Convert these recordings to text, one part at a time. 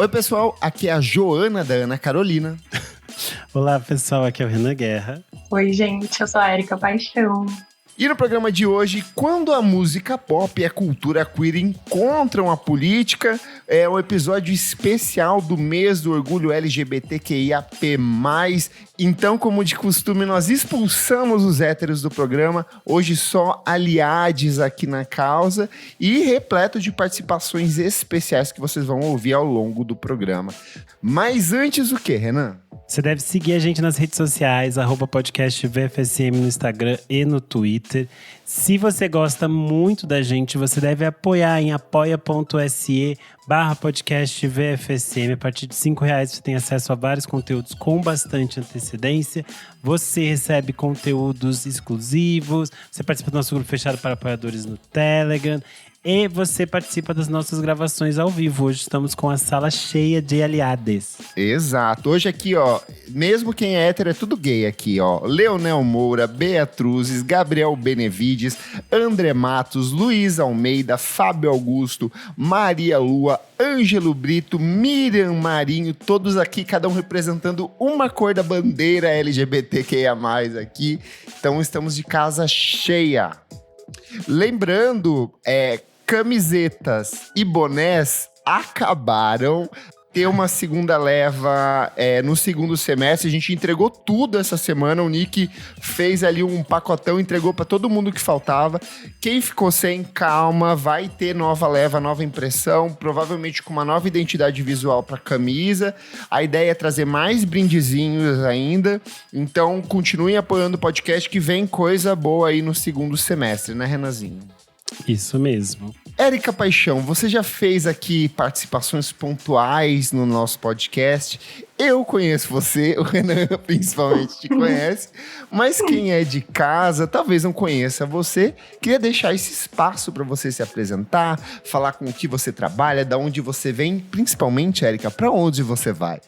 Oi, pessoal, aqui é a Joana da Ana Carolina. Olá, pessoal, aqui é o Renan Guerra. Oi, gente, eu sou a Érica Paixão. E no programa de hoje, quando a música pop e a cultura queer encontram a política, é um episódio especial do mês do orgulho LGBTQIAP+. Então, como de costume, nós expulsamos os héteros do programa, hoje só aliados aqui na causa e repleto de participações especiais que vocês vão ouvir ao longo do programa. Mas antes o quê, Renan? Você deve seguir a gente nas redes sociais, @podcastvfsm no Instagram e no Twitter. Se você gosta muito da gente, você deve apoiar em apoia.se/podcastvfsm. A partir de R$5 você tem acesso a vários conteúdos com bastante antecedência. Você recebe conteúdos exclusivos, você participa do nosso grupo fechado para apoiadores no Telegram. E você participa das nossas gravações ao vivo. Hoje estamos com a sala cheia de aliados. Exato. Hoje aqui, ó, mesmo quem é hétero é tudo gay aqui, ó. Leonel Moura, Beatruzes, Gabriel Benevides, André Matos, Luiz Almeida, Fábio Augusto, Maria Lua, Ângelo Brito, Miriam Marinho, todos aqui, cada um representando uma cor da bandeira LGBTQIA+, aqui. Então estamos de casa cheia. Lembrando, camisetas e bonés acabaram. Ter uma segunda leva no segundo semestre. A gente entregou tudo essa semana. O Nick fez ali um pacotão, entregou para todo mundo que faltava. Quem ficou sem, calma, vai ter nova leva, nova impressão, provavelmente com uma nova identidade visual para camisa. A ideia é trazer mais brindezinhos ainda. Então, continuem apoiando o podcast que vem coisa boa aí no segundo semestre, né, Renanzinho? Isso mesmo. Érica Paixão, você já fez aqui participações pontuais no nosso podcast. Eu conheço você, o Renan principalmente te conhece, mas quem é de casa talvez não conheça você. Queria deixar esse espaço para você se apresentar, falar com o que você trabalha, de onde você vem, principalmente, Érica, para onde você vai?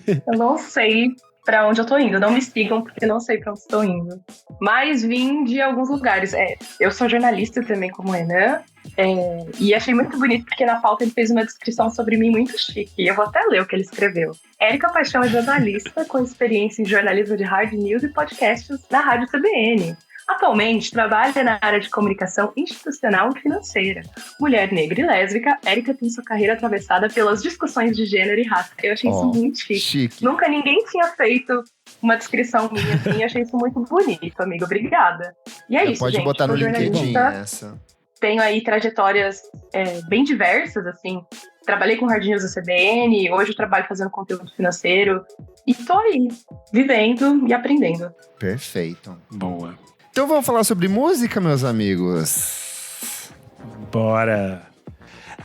Eu não sei pra onde eu tô indo. Não me sigam, porque não sei pra onde estou indo. Mas vim de alguns lugares. Eu sou jornalista também, como o Renan. E achei muito bonito, porque na pauta ele fez uma descrição sobre mim muito chique. Eu vou até ler o que ele escreveu. Érica Paixão é jornalista com experiência em jornalismo de hard news e podcasts na Rádio CBN. Atualmente, trabalha na área de comunicação institucional e financeira. Mulher negra e lésbica, Érica tem sua carreira atravessada pelas discussões de gênero e raça. Eu achei isso muito chique. Nunca ninguém tinha feito uma descrição minha assim. Eu achei isso muito bonito, amiga. Obrigada. E é isso, pode gente. Botar no LinkedIn essa. Tenho aí trajetórias bem diversas, assim. Trabalhei com hard news da CBN, hoje eu trabalho fazendo conteúdo financeiro. E tô aí, vivendo e aprendendo. Perfeito. Boa. Então vamos falar sobre música, meus amigos? Bora!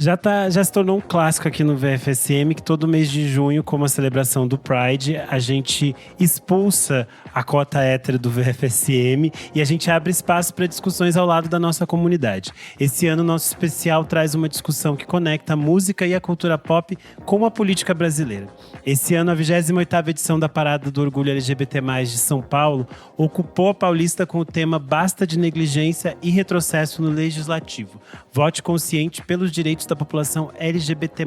Já se tornou um clássico aqui no VFSM que todo mês de junho, como a celebração do Pride, a gente expulsa a cota hétero do VFSM e a gente abre espaço para discussões ao lado da nossa comunidade. Esse ano, nosso especial traz uma discussão que conecta a música e a cultura pop com a política brasileira. Esse ano, a 28ª edição da Parada do Orgulho LGBT+, de São Paulo, ocupou a Paulista com o tema Basta de Negligência e Retrocesso no Legislativo. Vote consciente pelos direitos da população LGBT+.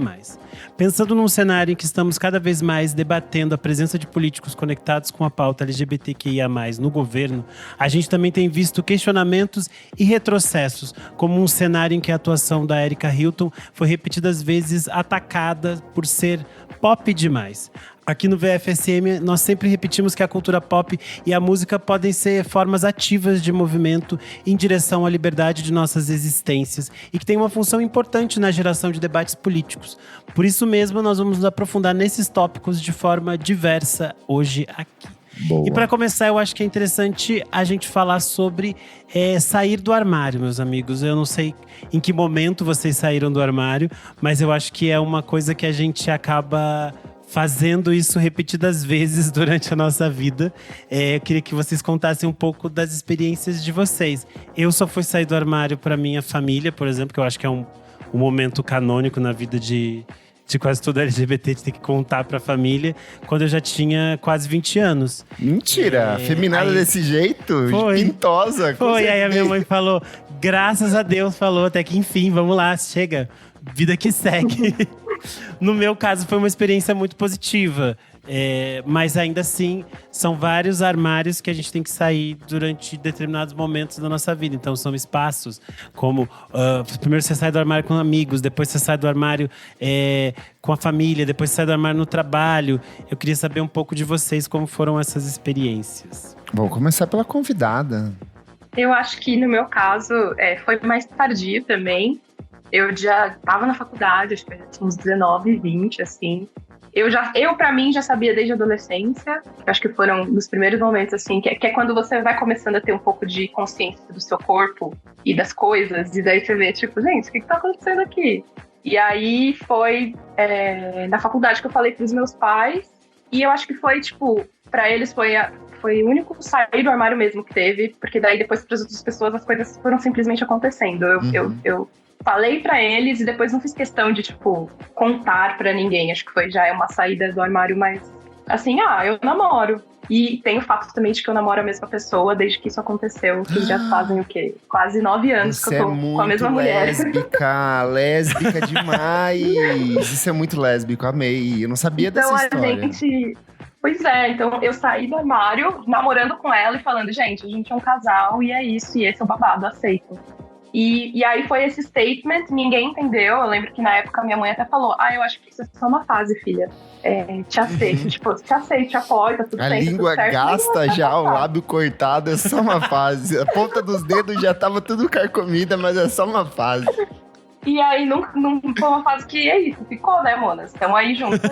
Pensando num cenário em que estamos cada vez mais debatendo a presença de políticos conectados com a pauta LGBTQIA+, no governo, a gente também tem visto questionamentos e retrocessos, como um cenário em que a atuação da Erika Hilton foi repetidas vezes atacada por ser pop demais. Aqui no VFSM, nós sempre repetimos que a cultura pop e a música podem ser formas ativas de movimento em direção à liberdade de nossas existências e que tem uma função importante na geração de debates políticos. Por isso mesmo, nós vamos nos aprofundar nesses tópicos de forma diversa hoje aqui. Boa. E para começar, eu acho que é interessante a gente falar sobre sair do armário, meus amigos. Eu não sei em que momento vocês saíram do armário, mas eu acho que é uma coisa que a gente acaba fazendo isso repetidas vezes durante a nossa vida. Eu queria que vocês contassem um pouco das experiências de vocês. Eu só fui sair do armário para minha família, por exemplo, que eu acho que é um momento canônico na vida de quase todo LGBT, de ter que contar pra família, quando eu já tinha quase 20 anos. Mentira! Feminada desse jeito? Foi. Pintosa. Foi, aí a minha mãe falou, graças a Deus, falou, até que enfim, vamos lá, chega, vida que segue. No meu caso, foi uma experiência muito positiva. Mas ainda assim, são vários armários que a gente tem que sair durante determinados momentos da nossa vida. Então, são espaços como… primeiro você sai do armário com amigos, depois você sai do armário com a família, depois você sai do armário no trabalho. Eu queria saber um pouco de vocês, como foram essas experiências. Vamos começar pela convidada. Eu acho que, no meu caso, foi mais tardio também. Eu já estava na faculdade, acho que eu já tinha uns 19, 20, assim. Eu, pra mim, já sabia desde a adolescência. Acho que foram nos primeiros momentos, assim, que é quando você vai começando a ter um pouco de consciência do seu corpo e das coisas. E daí você vê, tipo, gente, o que tá acontecendo aqui? E aí foi na faculdade que eu falei pros meus pais. E eu acho que foi, tipo, pra eles foi o único sair do armário mesmo que teve. Porque daí depois pras outras pessoas as coisas foram simplesmente acontecendo. Eu falei pra eles e depois não fiz questão de, tipo, contar pra ninguém. Acho que já é uma saída do armário mais, assim, eu namoro. E tem o fato também de que eu namoro a mesma pessoa desde que isso aconteceu. Que já fazem o quê? Quase 9 anos Você que eu tô com a mesma mulher. Lésbica demais. Isso é muito lésbico, amei. Eu não sabia dessa história. Pois é, então eu saí do armário namorando com ela e falando, gente, a gente é um casal e é isso, e esse é o babado, aceito. E aí foi esse statement, ninguém entendeu. Eu lembro que na época minha mãe até falou: eu acho que isso é só uma fase, filha. Te aceito, tipo, te aceito, te apoio, tá tudo a bem, língua tá tudo certo, gasta já, o lábio cortado, é só uma fase. A ponta dos dedos já tava tudo carcomida, mas é só uma fase. E aí não foi uma fase que é isso, ficou, né, monas? Estamos aí juntas.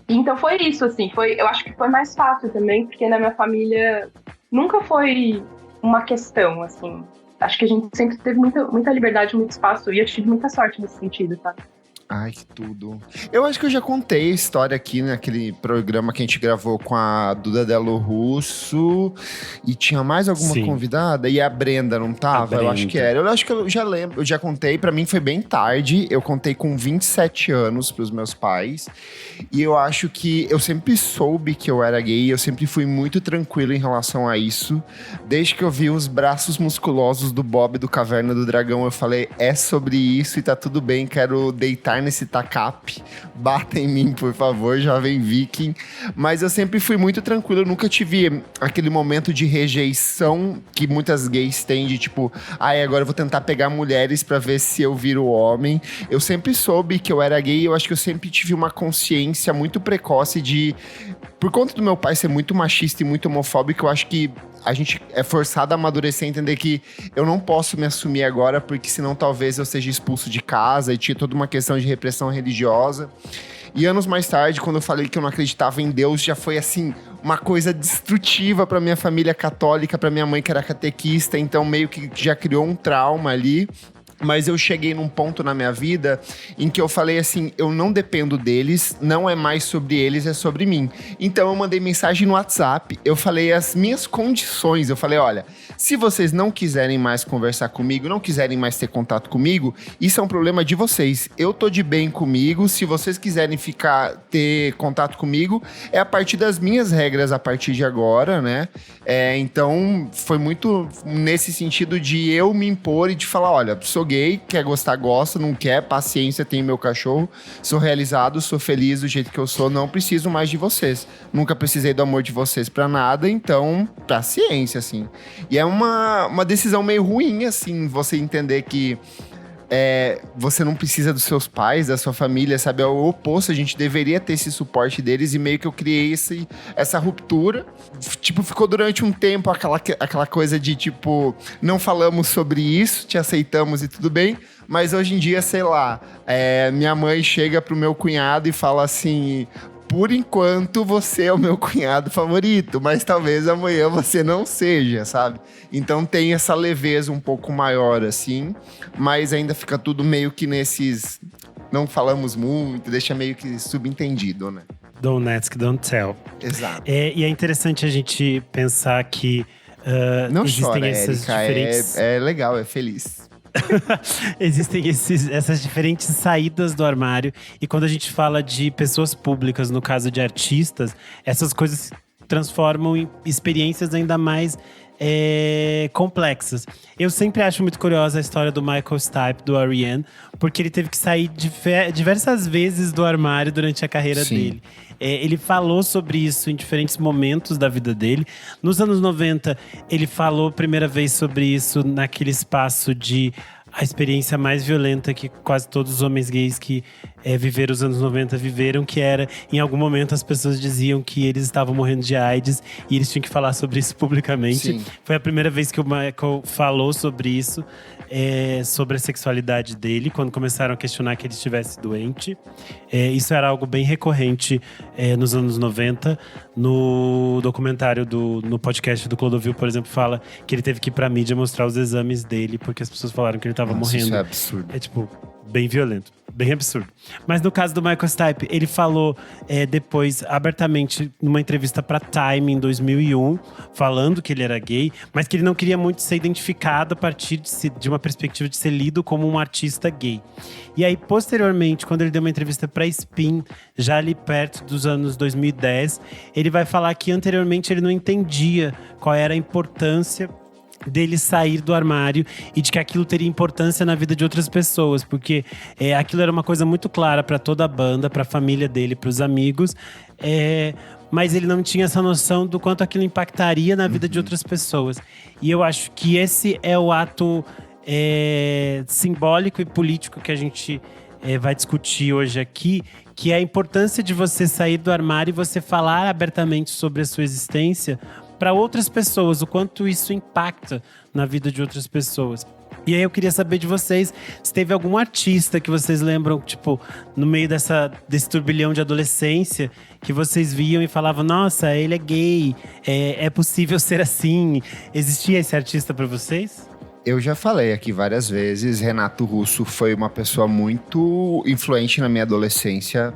Então foi isso, assim, eu acho que foi mais fácil também, porque na minha família nunca foi uma questão, assim. Acho que a gente sempre teve muita liberdade, muito espaço, e eu tive muita sorte nesse sentido, tá? Ai, que tudo. Eu acho que eu já contei a história aqui naquele programa que a gente gravou com a Duda Delo Russo. E tinha mais alguma convidada? E a Brenda, não tava? Eu acho que era. Eu acho que eu já lembro, eu já contei. Pra mim foi bem tarde. Eu contei com 27 anos pros meus pais. E eu acho que eu sempre soube que eu era gay. Eu sempre fui muito tranquilo em relação a isso. Desde que eu vi os braços musculosos do Bob do Caverna do Dragão, eu falei, é sobre isso e tá tudo bem, quero deitar nesse tacape, bata em mim, por favor, jovem viking. Mas eu sempre fui muito tranquilo, eu nunca tive aquele momento de rejeição que muitas gays têm, de tipo, agora eu vou tentar pegar mulheres pra ver se eu viro homem. Eu sempre soube que eu era gay, eu acho que eu sempre tive uma consciência muito precoce de… Por conta do meu pai ser muito machista e muito homofóbico, eu acho que a gente é forçado a amadurecer e entender que eu não posso me assumir agora, porque senão talvez eu seja expulso de casa, e tinha toda uma questão de repressão religiosa. E anos mais tarde, quando eu falei que eu não acreditava em Deus, já foi assim, uma coisa destrutiva pra minha família católica, pra minha mãe que era catequista, então meio que já criou um trauma ali. Mas eu cheguei num ponto na minha vida em que eu falei assim, eu não dependo deles, não é mais sobre eles, é sobre mim. Então eu mandei mensagem no WhatsApp, eu falei as minhas condições, eu falei, olha, se vocês não quiserem mais conversar comigo, não quiserem mais ter contato comigo, isso é um problema de vocês. Eu tô de bem comigo, se vocês quiserem ter contato comigo, é a partir das minhas regras a partir de agora, né? Então foi muito nesse sentido de eu me impor e de falar, olha, sou gay, quer gostar, gosta, não quer, paciência, tenho meu cachorro, sou realizado, sou feliz do jeito que eu sou, não preciso mais de vocês. Nunca precisei do amor de vocês pra nada, então, paciência, assim. E é uma decisão meio ruim, assim, você entender que você não precisa dos seus pais, da sua família, sabe? É o oposto, a gente deveria ter esse suporte deles e meio que eu criei essa ruptura. Tipo, ficou durante um tempo aquela coisa de tipo, não falamos sobre isso, te aceitamos e tudo bem, mas hoje em dia, sei lá, minha mãe chega pro meu cunhado e fala assim… Por enquanto, você é o meu cunhado favorito, mas talvez amanhã você não seja, sabe? Então tem essa leveza um pouco maior, assim, mas ainda fica tudo meio que nesses… Não falamos muito, deixa meio que subentendido, né? Don't ask, don't tell. Exato. E é interessante a gente pensar que não existem chora, essas Érica, diferentes… é legal, é feliz. Existem essas diferentes saídas do armário. E quando a gente fala de pessoas públicas, no caso de artistas, essas coisas se transformam em experiências ainda mais complexas. Eu sempre acho muito curiosa a história do Michael Stipe, do R.E.M., porque ele teve que sair diversas vezes do armário durante a carreira dele. Ele falou sobre isso em diferentes momentos da vida dele. Nos anos 90, ele falou a primeira vez sobre isso naquele espaço de a experiência mais violenta que quase todos os homens gays que viveram os anos 90 viveram, que era, em algum momento, as pessoas diziam que eles estavam morrendo de AIDS e eles tinham que falar sobre isso publicamente. Sim. Foi a primeira vez que o Michael falou sobre isso, sobre a sexualidade dele, quando começaram a questionar que ele estivesse doente. Isso era algo bem recorrente nos anos 90. No documentário, no podcast do Clodovil, por exemplo, fala que ele teve que ir pra mídia mostrar os exames dele, porque as pessoas falaram que ele tava morrendo. Isso é absurdo. É tipo, bem violento. Bem absurdo. Mas no caso do Michael Stipe, ele falou depois, abertamente, numa entrevista pra Time, em 2001, falando que ele era gay, mas que ele não queria muito ser identificado a partir de uma perspectiva de ser lido como um artista gay. E aí, posteriormente, quando ele deu uma entrevista pra Spin, já ali perto dos anos 2010, ele vai falar que anteriormente ele não entendia qual era a importância dele sair do armário e de que aquilo teria importância na vida de outras pessoas, porque aquilo era uma coisa muito clara para toda a banda, para a família dele, para os amigos, mas ele não tinha essa noção do quanto aquilo impactaria na vida de outras pessoas. E eu acho que esse é o ato simbólico e político que a gente vai discutir hoje aqui, que é a importância de você sair do armário e você falar abertamente sobre a sua existência para outras pessoas, o quanto isso impacta na vida de outras pessoas. E aí eu queria saber de vocês se teve algum artista que vocês lembram, tipo, no meio desse turbilhão de adolescência, que vocês viam e falavam, nossa, ele é gay, é possível ser assim. Existia esse artista para vocês? Eu já falei aqui várias vezes, Renato Russo foi uma pessoa muito influente na minha adolescência,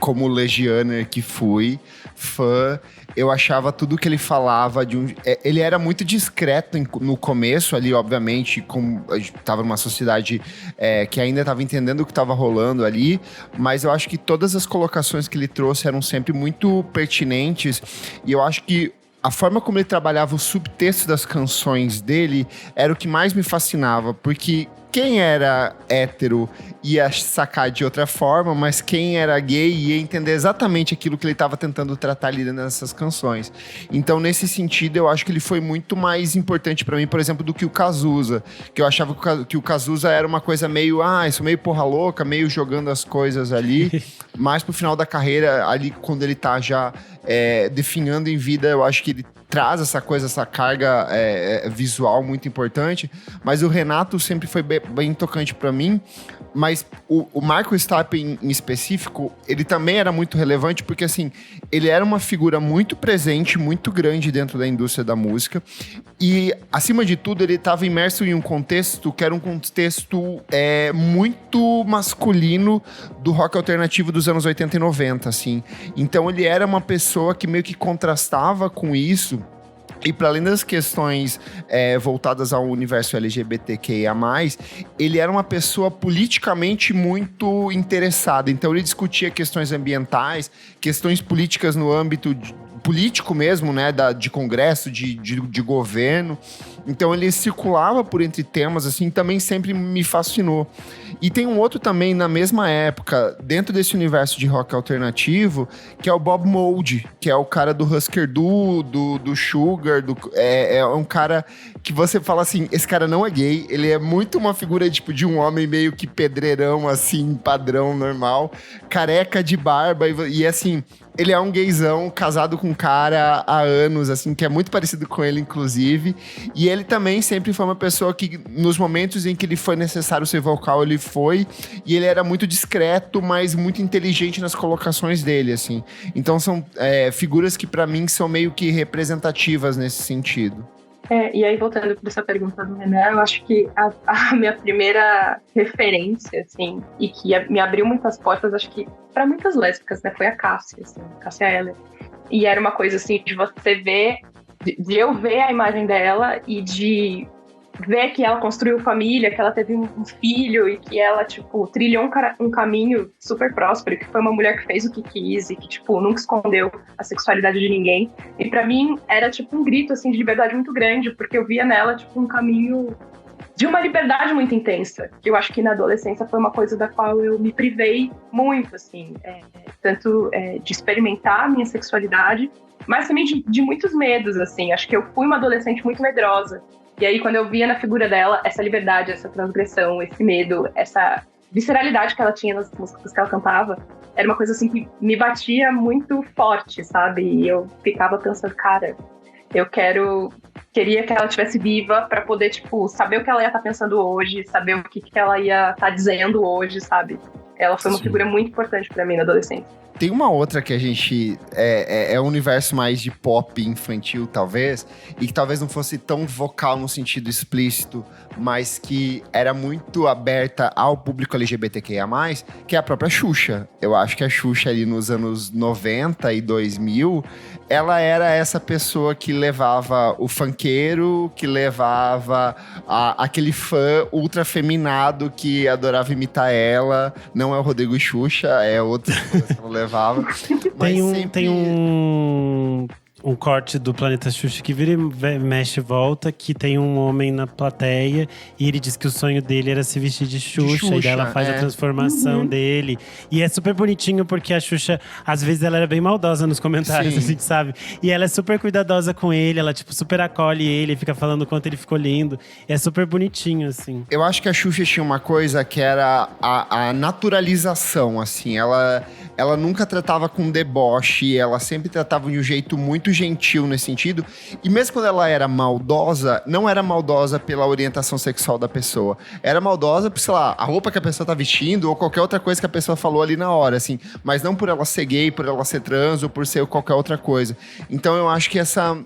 como legianer que fui, fã. Eu achava tudo que ele falava ele era muito discreto no começo ali, obviamente, a gente tava numa sociedade que ainda estava entendendo o que estava rolando ali, mas eu acho que todas as colocações que ele trouxe eram sempre muito pertinentes, e eu acho que a forma como ele trabalhava o subtexto das canções dele era o que mais me fascinava, porque quem era hétero ia sacar de outra forma, mas quem era gay ia entender exatamente aquilo que ele estava tentando tratar ali nessas canções. Então, nesse sentido, eu acho que ele foi muito mais importante para mim, por exemplo, do que o Cazuza, que eu achava que o Cazuza era uma coisa meio, isso meio porra louca, meio jogando as coisas ali, mas pro final da carreira, ali quando ele tá já definhando em vida, eu acho que ele traz essa carga visual muito importante, mas o Renato sempre foi bem tocante para mim, mas o Michael Stipe em específico, ele também era muito relevante, porque assim, ele era uma figura muito presente, muito grande dentro da indústria da música, e acima de tudo, ele estava imerso em um contexto que era um contexto muito masculino do rock alternativo dos anos 80 e 90, assim. Então ele era uma pessoa que meio que contrastava com isso. E para além das questões voltadas ao universo LGBTQIA+, ele era uma pessoa politicamente muito interessada. Então ele discutia questões ambientais, questões políticas no âmbito político mesmo, né, de congresso, de governo. Então ele circulava por entre temas, assim, também sempre me fascinou. E tem um outro também na mesma época, dentro desse universo de rock alternativo, que é o Bob Mould, que é o cara do Husker Du, do Sugar, é um cara que você fala assim, esse cara não é gay, ele é muito uma figura tipo de um homem meio que pedreirão, assim, padrão, normal, careca de barba, e assim, ele é um gaysão, casado com um cara há anos, assim, que é muito parecido com ele, inclusive. E ele também sempre foi uma pessoa que, nos momentos em que ele foi necessário ser vocal, ele foi. E ele era muito discreto, mas muito inteligente nas colocações dele, assim. Então são figuras que, pra mim, são meio que representativas nesse sentido. E aí, voltando para essa pergunta do Renan, eu acho que a minha primeira referência, assim, e que me abriu muitas portas, acho que para muitas lésbicas, né, foi a Cássia, assim, Cássia Eller. E era uma coisa, assim, de você ver, de eu ver a imagem dela e de ver que ela construiu família, que ela teve um filho e que ela, tipo, trilhou um caminho super próspero, que foi uma mulher que fez o que quis e que, tipo, nunca escondeu a sexualidade de ninguém. E pra mim era, tipo, um grito, assim, de liberdade muito grande, porque eu via nela, tipo, um caminho de uma liberdade muito intensa, que eu acho que na adolescência foi uma coisa da qual eu me privei muito, assim, tanto de experimentar a minha sexualidade, mas também de muitos medos, assim. Acho que eu fui uma adolescente muito medrosa. E aí, quando eu via na figura dela essa liberdade, essa transgressão, esse medo, essa visceralidade que ela tinha nas músicas que ela cantava, era uma coisa assim que me batia muito forte, sabe? E eu ficava pensando, cara, eu queria que ela estivesse viva pra poder, tipo, saber o que ela ia estar pensando hoje, saber o que ela ia estar dizendo hoje, sabe? Ela foi uma figura muito importante pra mim na adolescência. Tem uma outra que a gente é um universo mais de pop infantil, talvez, e que talvez não fosse tão vocal no sentido explícito, mas que era muito aberta ao público LGBTQIA+, que é a própria Xuxa. Eu acho que a Xuxa ali nos anos 90 e 2000, ela era essa pessoa que levava o funkeiro, que levava aquele fã ultra feminado que adorava imitar ela. Não é o Rodrigo Xuxa, é outra coisa que ela levava. Tem um corte do Planeta Xuxa que vira e mexe e volta, que tem um homem na plateia e ele diz que o sonho dele era se vestir de Xuxa, e daí ela faz a transformação dele. E é super bonitinho porque a Xuxa, às vezes, ela era bem maldosa nos comentários, a gente sabe. E ela é super cuidadosa com ele, ela, tipo, super acolhe ele, fica falando o quanto ele ficou lindo. E é super bonitinho, assim. Eu acho que a Xuxa tinha uma coisa que era a naturalização, assim. Ela nunca tratava com deboche, ela sempre tratava de um jeito muito gentil nesse sentido. E mesmo quando ela era maldosa, não era maldosa pela orientação sexual da pessoa. Era maldosa por, sei lá, a roupa que a pessoa tá vestindo ou qualquer outra coisa que a pessoa falou ali na hora, assim. Mas não por ela ser gay, por ela ser trans ou por ser qualquer outra coisa. Então eu acho que essa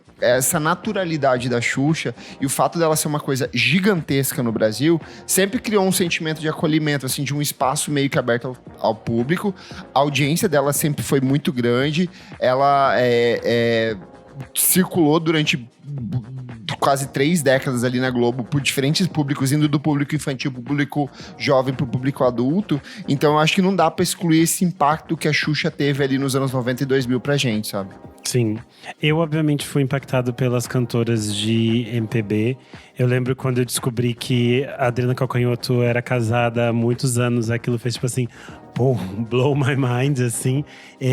naturalidade da Xuxa e o fato dela ser uma coisa gigantesca no Brasil sempre criou um sentimento de acolhimento, assim, de um espaço meio que aberto ao público. A audiência dela sempre foi muito grande. Ela circulou durante quase 3 décadas ali na Globo por diferentes públicos, indo do público infantil pro público jovem pro público adulto. Então eu acho que não dá pra excluir esse impacto que a Xuxa teve ali nos anos 90 e 2000 pra gente, sabe? Sim. Eu, obviamente, fui impactado pelas cantoras de MPB. Eu lembro quando eu descobri que a Adriana Calcanhoto era casada há muitos anos. Aquilo fez, tipo assim, blow my mind, assim.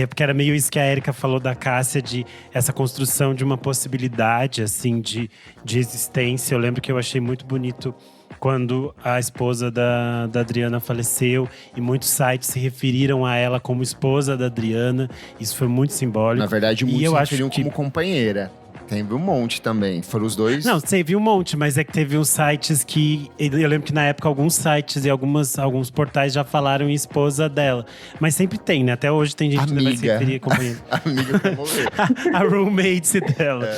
Porque era meio isso que a Erika falou da Cássia, de essa construção de uma possibilidade, assim, de existência. Eu lembro que eu achei muito bonito quando a esposa da Adriana faleceu e muitos sites se referiram a ela como esposa da Adriana. Isso foi muito simbólico. Na verdade, muitos se referiam como companheira. Teve um monte também. Foram os dois. Não, teve um monte, mas é que teve uns sites que… Eu lembro que na época alguns sites e alguns portais já falaram em esposa dela. Mas sempre tem, né? Até hoje tem gente que vai se referir a companheira. Amiga pra morrer. A roommate dela.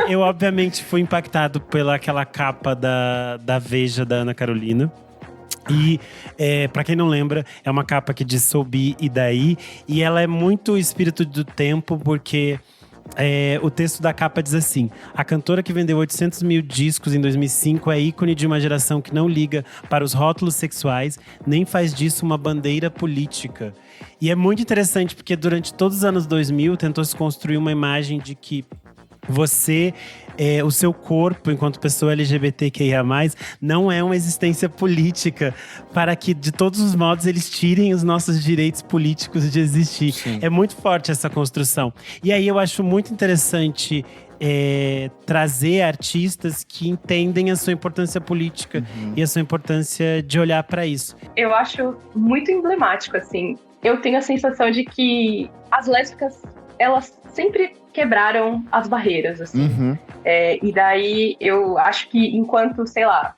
Eu, obviamente, fui impactado pela aquela capa da Veja da Ana Carolina. E, pra quem não lembra, é uma capa que diz Soubi e daí. E ela é muito espírito do tempo, porque… o texto da capa diz assim: a cantora que vendeu 800 mil discos em 2005 é ícone de uma geração que não liga para os rótulos sexuais, nem faz disso uma bandeira política. E é muito interessante porque durante todos os anos 2000 tentou se construir uma imagem de que você, o seu corpo, enquanto pessoa LGBTQIA+, não é uma existência política, para que, de todos os modos, eles tirem os nossos direitos políticos de existir. Sim. É muito forte essa construção. E aí eu acho muito interessante trazer artistas que entendem a sua importância política e a sua importância de olhar para isso. Eu acho muito emblemático, assim. Eu tenho a sensação de que as lésbicas, elas sempre quebraram as barreiras, assim. E daí, eu acho que enquanto, sei lá,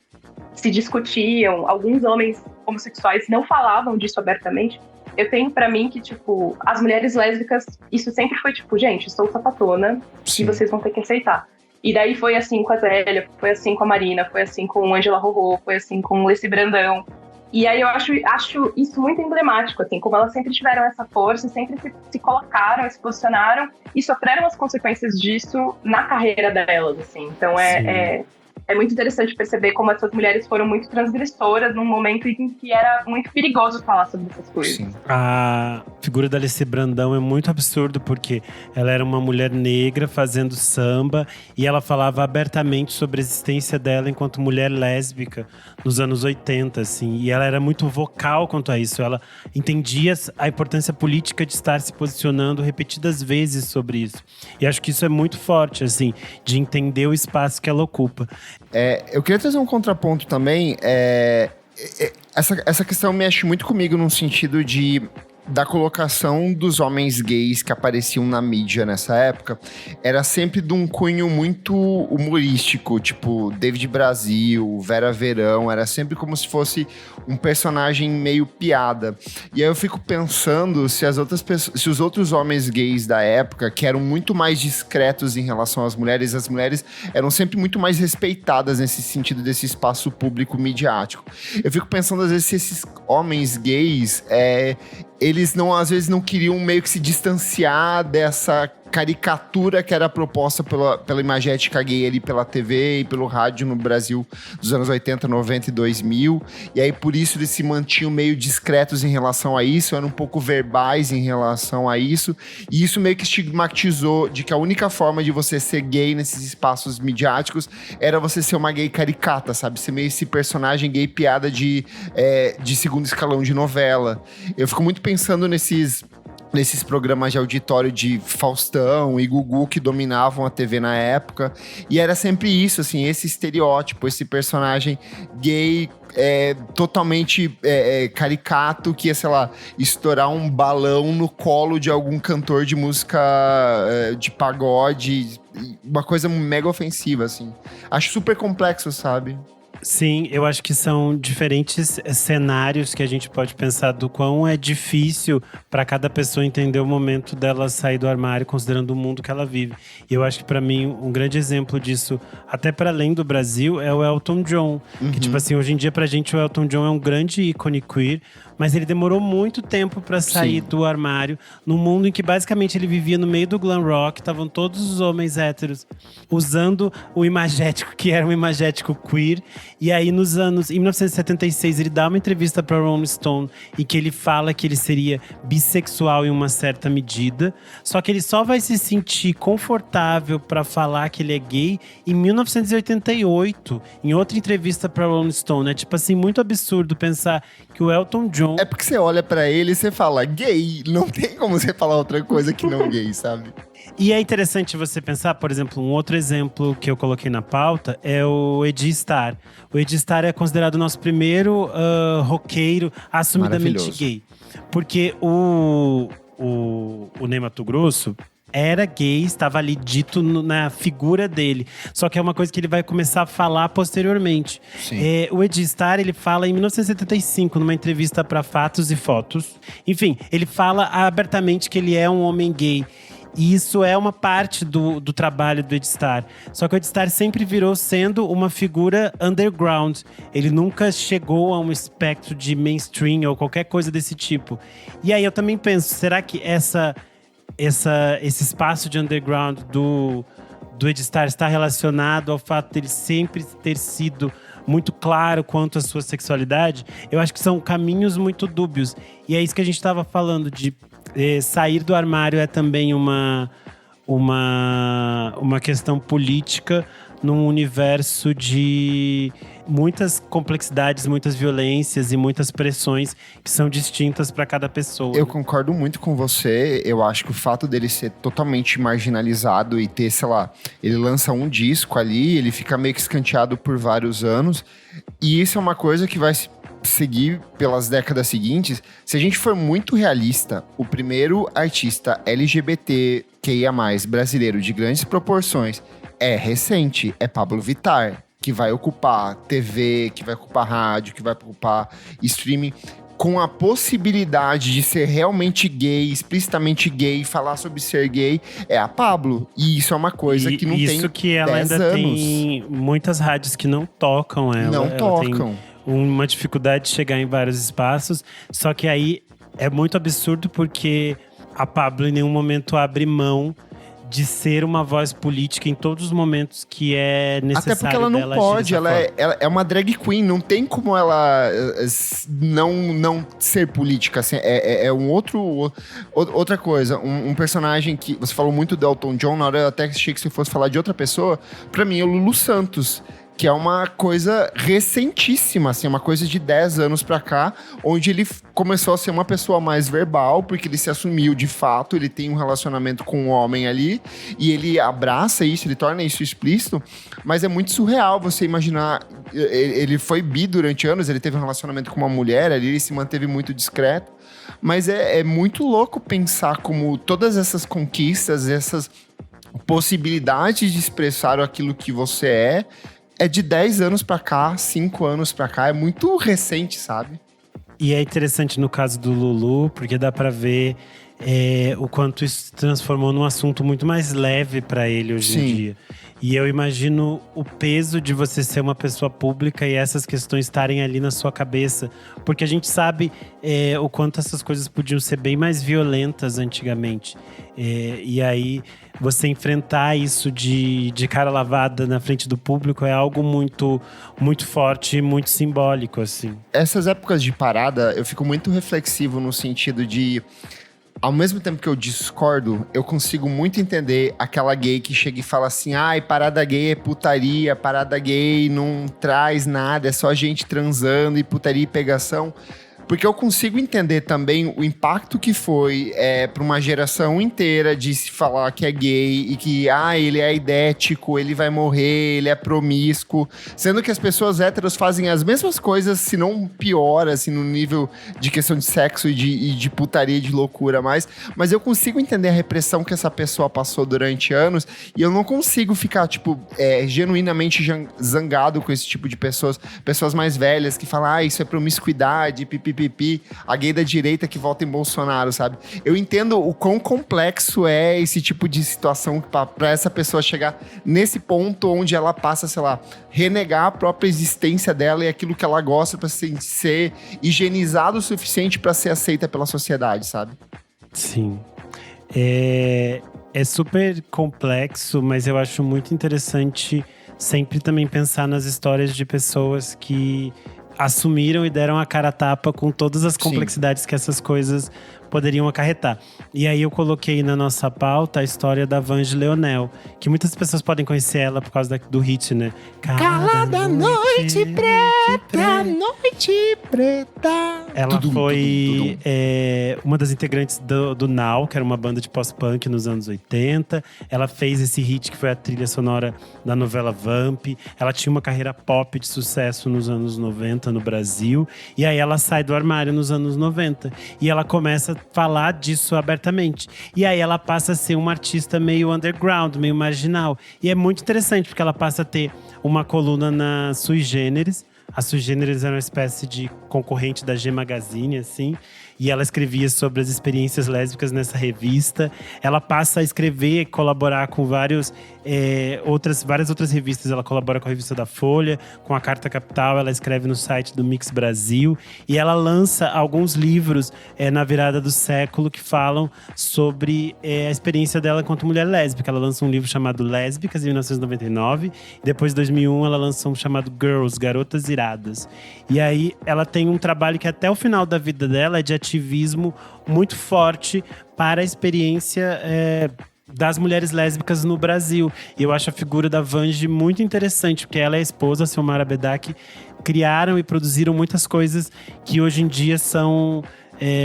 se discutiam, alguns homens homossexuais não falavam disso abertamente, eu tenho pra mim que, tipo, as mulheres lésbicas, isso sempre foi tipo, gente, sou sapatona e vocês vão ter que aceitar. E daí foi assim com a Zélia, foi assim com a Marina, foi assim com a Angela Rorô, foi assim com o Leci Brandão. E aí eu acho isso muito emblemático, assim, como elas sempre tiveram essa força, sempre se colocaram, se posicionaram e sofreram as consequências disso na carreira delas, assim. Então é muito interessante perceber como essas mulheres foram muito transgressoras num momento em que era muito perigoso falar sobre essas coisas. Sim. A figura da Alice Brandão é muito absurdo, porque ela era uma mulher negra fazendo samba e ela falava abertamente sobre a existência dela enquanto mulher lésbica nos anos 80, assim. E ela era muito vocal quanto a isso. Ela entendia a importância política de estar se posicionando repetidas vezes sobre isso. E acho que isso é muito forte, assim, de entender o espaço que ela ocupa. Eu queria trazer um contraponto também. Essa questão mexe muito comigo no sentido da colocação dos homens gays que apareciam na mídia nessa época. Era sempre de um cunho muito humorístico, tipo David Brasil, Vera Verão. Era sempre como se fosse um personagem meio piada. E aí eu fico pensando se se os outros homens gays da época, que eram muito mais discretos em relação às mulheres, as mulheres eram sempre muito mais respeitadas nesse sentido desse espaço público midiático. Eu fico pensando às vezes se esses homens gays eles às vezes não queriam meio que se distanciar dessa caricatura que era proposta pela imagética gay ali pela TV e pelo rádio no Brasil dos anos 80, 90 e 2000. E aí, por isso, eles se mantinham meio discretos em relação a isso, eram um pouco verbais em relação a isso. E isso meio que estigmatizou de que a única forma de você ser gay nesses espaços midiáticos era você ser uma gay caricata, sabe? Ser meio esse personagem gay piada de segundo escalão de novela. Eu fico muito pensando nesses programas de auditório de Faustão e Gugu que dominavam a TV na época. E era sempre isso, assim, esse estereótipo, esse personagem gay totalmente caricato que ia, sei lá, estourar um balão no colo de algum cantor de música de pagode. Uma coisa mega ofensiva, assim. Acho super complexo, sabe? Sim, eu acho que são diferentes cenários que a gente pode pensar do quão é difícil para cada pessoa entender o momento dela sair do armário, considerando o mundo que ela vive. E eu acho que para mim um grande exemplo disso, até para além do Brasil, é o Elton John. Que tipo assim, hoje em dia pra gente o Elton John é um grande ícone queer, mas ele demorou muito tempo para sair do armário, num mundo em que basicamente ele vivia no meio do glam rock, estavam todos os homens héteros usando o imagético, que era um imagético queer. E aí em 1976, ele dá uma entrevista para Rolling Stone em que ele fala que ele seria bissexual em uma certa medida, só que ele só vai se sentir confortável para falar que ele é gay em 1988, em outra entrevista para Rolling Stone. É tipo assim, muito absurdo pensar que o Elton John… É porque você olha pra ele e você fala gay, não tem como você falar outra coisa que não gay, sabe? E é interessante você pensar, por exemplo, um outro exemplo que eu coloquei na pauta é o Edi Starr. O Edi Starr é considerado o nosso primeiro roqueiro assumidamente gay. Porque o Ney Matogrosso era gay, estava ali dito na figura dele. Só que é uma coisa que ele vai começar a falar posteriormente. O Edi Starr, ele fala em 1975, numa entrevista para Fatos e Fotos. Enfim, ele fala abertamente que ele é um homem gay. E isso é uma parte do trabalho do Edi Starr. Só que o Edi Starr sempre virou sendo uma figura underground. Ele nunca chegou a um espectro de mainstream ou qualquer coisa desse tipo. E aí eu também penso, será que esse espaço de underground do Edi Starr está relacionado ao fato dele sempre ter sido muito claro quanto à sua sexualidade? Eu acho que são caminhos muito dúbios. E é isso que a gente estava falando, de sair do armário é também uma questão política num universo de muitas complexidades, muitas violências e muitas pressões que são distintas para cada pessoa. Eu concordo muito com você. Eu acho que o fato dele ser totalmente marginalizado e ter, sei lá, ele lança um disco ali, ele fica meio que escanteado por vários anos. E isso é uma coisa que vai seguir pelas décadas seguintes. Se a gente for muito realista, o primeiro artista LGBTQIA+, brasileiro de grandes proporções é recente, é Pablo Vittar, que vai ocupar TV, que vai ocupar rádio, que vai ocupar streaming, com a possibilidade de ser realmente gay, explicitamente gay, falar sobre ser gay, é a Pablo. E isso é uma coisa que não tem isso que ela ainda anos. Tem muitas rádios que não tocam ela. Não ela tocam. Tem uma dificuldade de chegar em vários espaços. Só que aí é muito absurdo porque a Pablo em nenhum momento abre mão de ser uma voz política em todos os momentos que é necessário. Até porque ela não pode, ela é uma drag queen, não tem como ela não ser política. Assim, é outra coisa. Um personagem que você falou muito do Elton John, na hora eu até achei que você fosse falar de outra pessoa. Pra mim é o Lulu Santos, que é uma coisa recentíssima, assim, uma coisa de 10 anos pra cá, onde ele começou a ser uma pessoa mais verbal, porque ele se assumiu de fato, ele tem um relacionamento com um homem ali, e ele abraça isso, ele torna isso explícito, mas é muito surreal você imaginar, ele foi bi durante anos, ele teve um relacionamento com uma mulher ali, ele se manteve muito discreto, mas é muito louco pensar como todas essas conquistas, essas possibilidades de expressar aquilo que você é de 10 anos pra cá, 5 anos pra cá, é muito recente, sabe? E é interessante no caso do Lulu, porque dá pra ver o quanto isso se transformou num assunto muito mais leve pra ele hoje em dia. E eu imagino o peso de você ser uma pessoa pública e essas questões estarem ali na sua cabeça. Porque a gente sabe o quanto essas coisas podiam ser bem mais violentas antigamente. E aí, você enfrentar isso de cara lavada na frente do público é algo muito, muito forte e muito simbólico, assim. Essas épocas de parada, eu fico muito reflexivo no sentido de… Ao mesmo tempo que eu discordo, eu consigo muito entender aquela gay que chega e fala assim: ai, parada gay é putaria, parada gay não traz nada, é só gente transando e putaria e pegação. Porque eu consigo entender também o impacto que foi para uma geração inteira de se falar que é gay e que ele é aidético, ele vai morrer, ele é promíscuo. Sendo que as pessoas héteros fazem as mesmas coisas, se não pior, assim, no nível de questão de sexo e de putaria e de loucura mais. Mas eu consigo entender a repressão que essa pessoa passou durante anos e eu não consigo ficar, tipo, genuinamente zangado com esse tipo de pessoas. Pessoas mais velhas que falam, isso é promiscuidade, pipi. A gay da direita que vota em Bolsonaro, sabe? Eu entendo o quão complexo é esse tipo de situação pra essa pessoa chegar nesse ponto onde ela passa, sei lá, renegar a própria existência dela e aquilo que ela gosta pra ser higienizado o suficiente pra ser aceita pela sociedade, sabe? Sim. É super complexo, mas eu acho muito interessante sempre também pensar nas histórias de pessoas que assumiram e deram a cara a tapa com todas as complexidades que essas coisas poderiam acarretar. E aí eu coloquei na nossa pauta a história da Vange Leonel, que muitas pessoas podem conhecer ela por causa do hit, né? Calada noite preta, noite preta. Ela foi uma das integrantes do Now, que era uma banda de post-punk nos anos 80. Ela fez esse hit que foi a trilha sonora da novela Vamp. Ela tinha uma carreira pop de sucesso nos anos 90 no Brasil. E aí ela sai do armário nos anos 90. E ela começa a falar disso abertamente. E aí ela passa a ser uma artista meio underground, meio marginal. E é muito interessante, porque ela passa a ter uma coluna na Sui Generis. A Sui Generis era uma espécie de concorrente da G Magazine, assim. E ela escrevia sobre as experiências lésbicas nessa revista. Ela passa a escrever e colaborar com várias outras revistas. Ela colabora com a revista da Folha, com a Carta Capital. Ela escreve no site do Mix Brasil. E ela lança alguns livros na virada do século que falam sobre a experiência dela enquanto mulher lésbica. Ela lança um livro chamado Lésbicas, em 1999. Depois, em 2001, ela lança um chamado Girls, Garotas Iradas. E aí, ela tem um trabalho que até o final da vida dela é de ativismo muito forte para a experiência das mulheres lésbicas no Brasil. E eu acho a figura da Vange muito interessante, porque ela e a esposa, a Silmara Bedak, criaram e produziram muitas coisas que hoje em dia são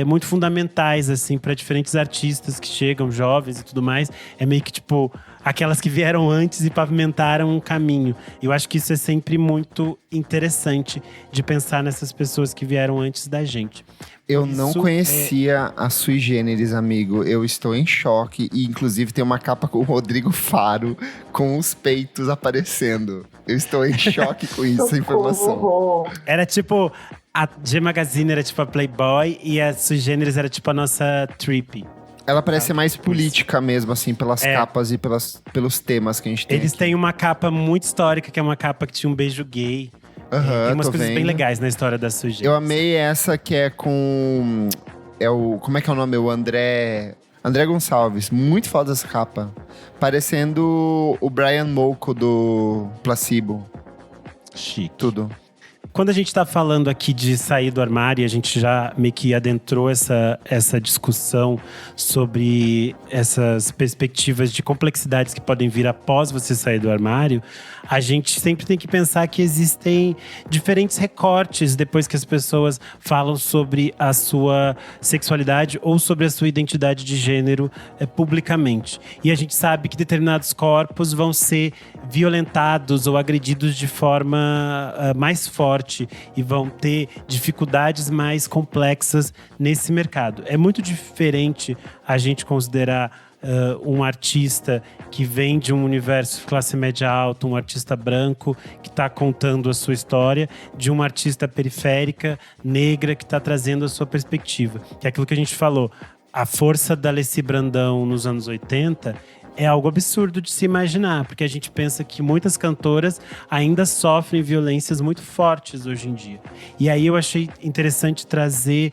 muito fundamentais, assim, para diferentes artistas que chegam, jovens e tudo mais. É meio que, tipo, aquelas que vieram antes e pavimentaram um caminho. Eu acho que isso é sempre muito interessante de pensar nessas pessoas que vieram antes da gente. Eu não conhecia a Sui Generis, amigo. Eu estou em choque. E, inclusive, tem uma capa com o Rodrigo Faro com os peitos aparecendo. Eu estou em choque com essa informação. Era tipo… A G Magazine era tipo a Playboy e a Sui Generis era tipo a nossa Trip. Ela parece ser mais política mesmo, assim, pelas capas e pelos temas que a gente tem. Eles têm uma capa muito histórica, que é uma capa que tinha um beijo gay. Tem umas coisas bem legais na história da Sui Generis. Eu amei essa que é com… como é que é o nome? O André André Gonçalves, muito foda essa capa. Parecendo o Brian Molko do Placebo. Chique. Tudo. Quando a gente está falando aqui de sair do armário, a gente já meio que adentrou essa discussão sobre essas perspectivas de complexidades que podem vir após você sair do armário. A gente sempre tem que pensar que existem diferentes recortes depois que as pessoas falam sobre a sua sexualidade ou sobre a sua identidade de gênero publicamente. E a gente sabe que determinados corpos vão ser violentados ou agredidos de forma mais forte e vão ter dificuldades mais complexas nesse mercado. É muito diferente a gente considerar um artista que vem de um universo classe média alta, um artista branco que está contando a sua história, de uma artista periférica, negra, que está trazendo a sua perspectiva. Que é aquilo que a gente falou. A força da Alessi Brandão nos anos 80 é algo absurdo de se imaginar, porque a gente pensa que muitas cantoras ainda sofrem violências muito fortes hoje em dia. E aí eu achei interessante trazer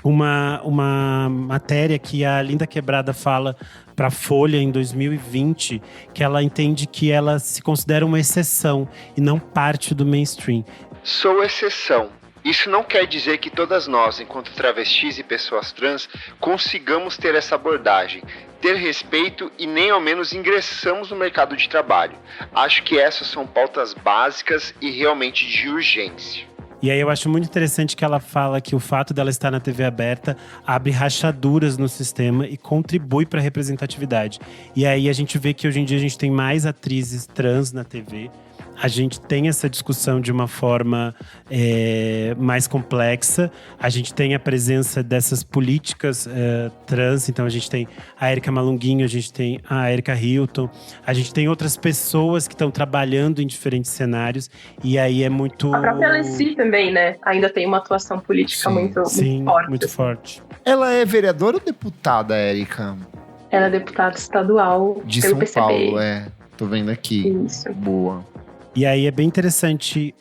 uma matéria que a Linda Quebrada fala para a Folha em 2020, que ela entende que ela se considera uma exceção e não parte do mainstream. Sou exceção. Isso não quer dizer que todas nós, enquanto travestis e pessoas trans, consigamos ter essa abordagem, ter respeito e nem ao menos ingressamos no mercado de trabalho. Acho que essas são pautas básicas e realmente de urgência. E aí eu acho muito interessante que ela fala que o fato dela estar na TV aberta abre rachaduras no sistema e contribui para a representatividade. E aí a gente vê que hoje em dia a gente tem mais atrizes trans na TV. A gente tem essa discussão de uma forma mais complexa. A gente tem a presença dessas políticas trans. Então, a gente tem a Erika Malunguinho, a gente tem a Erika Hilton. A gente tem outras pessoas que estão trabalhando em diferentes cenários. E aí é muito… A própria Alessi também, né? Ainda tem uma atuação política muito forte. Muito forte. Ela é vereadora ou deputada, Erika? Ela é deputada estadual de pelo São PCB. Paulo, Tô vendo aqui. Isso. Boa. E aí é bem interessante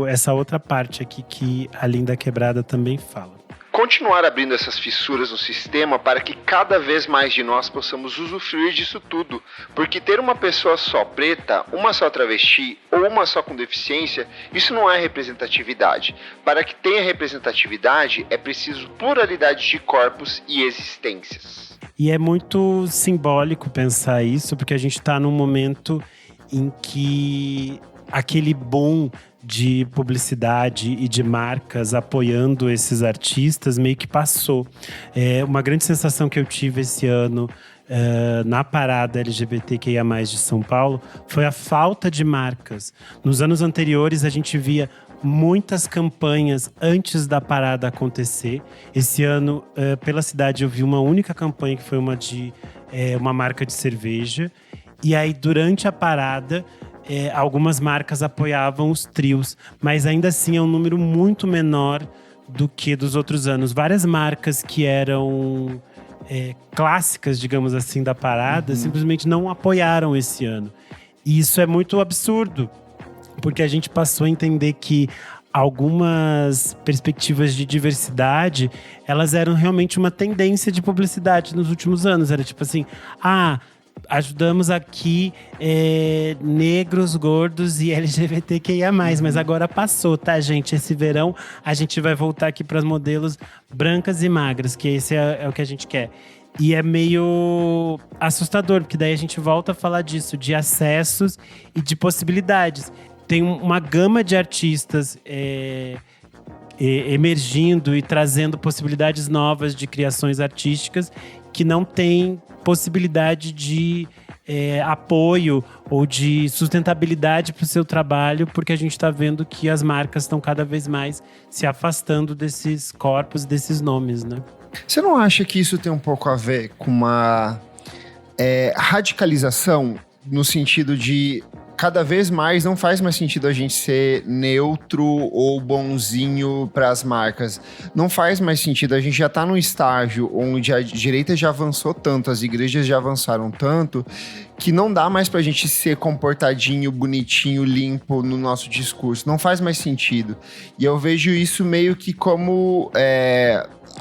essa outra parte aqui que a Linda Quebrada também fala. Continuar abrindo essas fissuras no sistema para que cada vez mais de nós possamos usufruir disso tudo. Porque ter uma pessoa só preta, uma só travesti ou uma só com deficiência, isso não é representatividade. Para que tenha representatividade, é preciso pluralidade de corpos e existências. E é muito simbólico pensar isso, porque a gente está num momento em que aquele boom de publicidade e de marcas apoiando esses artistas meio que passou. Uma grande sensação que eu tive esse ano na parada LGBTQIA+, de São Paulo foi a falta de marcas. Nos anos anteriores a gente via muitas campanhas antes da parada acontecer. Esse ano, pela cidade, eu vi uma única campanha que foi uma marca de cerveja. E aí, durante a parada, algumas marcas apoiavam os trios, mas ainda assim é um número muito menor do que dos outros anos. Várias marcas que eram clássicas, digamos assim, da parada, simplesmente não apoiaram esse ano. E isso é muito absurdo, porque a gente passou a entender que algumas perspectivas de diversidade, elas eram realmente uma tendência de publicidade nos últimos anos. Era tipo assim, ajudamos aqui negros, gordos e LGBTQIA+, mas agora passou, tá, gente? Esse verão a gente vai voltar aqui para as modelos brancas e magras, que esse é o que a gente quer. E é meio assustador, porque daí a gente volta a falar disso, de acessos e de possibilidades. Tem uma gama de artistas emergindo e trazendo possibilidades novas de criações artísticas que não tem possibilidade de apoio ou de sustentabilidade para o seu trabalho, porque a gente está vendo que as marcas estão cada vez mais se afastando desses corpos, desses nomes, né? Você não acha que isso tem um pouco a ver com uma radicalização no sentido de cada vez mais não faz mais sentido a gente ser neutro ou bonzinho para as marcas. Não faz mais sentido. A gente já está num estágio onde a direita já avançou tanto, as igrejas já avançaram tanto, que não dá mais pra gente ser comportadinho, bonitinho, limpo no nosso discurso. Não faz mais sentido. E eu vejo isso meio que como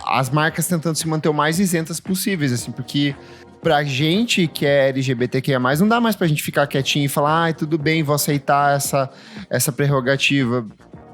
as marcas tentando se manter o mais isentas possíveis, assim, porque pra gente que é LGBTQIA+, não dá mais pra gente ficar quietinho e falar, ai, tudo bem, vou aceitar essa prerrogativa.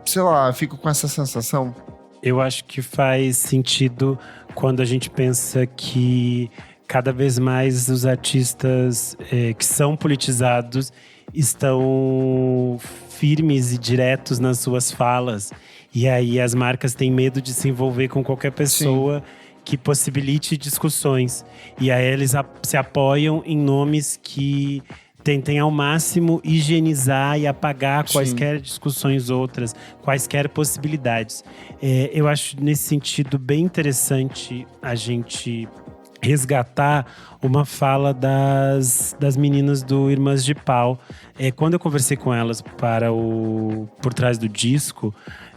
Sei lá, eu fico com essa sensação. Eu acho que faz sentido quando a gente pensa que cada vez mais os artistas que são politizados estão firmes e diretos nas suas falas. E aí as marcas têm medo de se envolver com qualquer pessoa Sim. que possibilite discussões. E aí eles se apoiam em nomes que tentem ao máximo higienizar e apagar quaisquer discussões outras, quaisquer possibilidades. Eu acho nesse sentido bem interessante a gente resgatar uma fala das meninas do Irmãs de Pau. Quando eu conversei com elas para o Por Trás do Disco,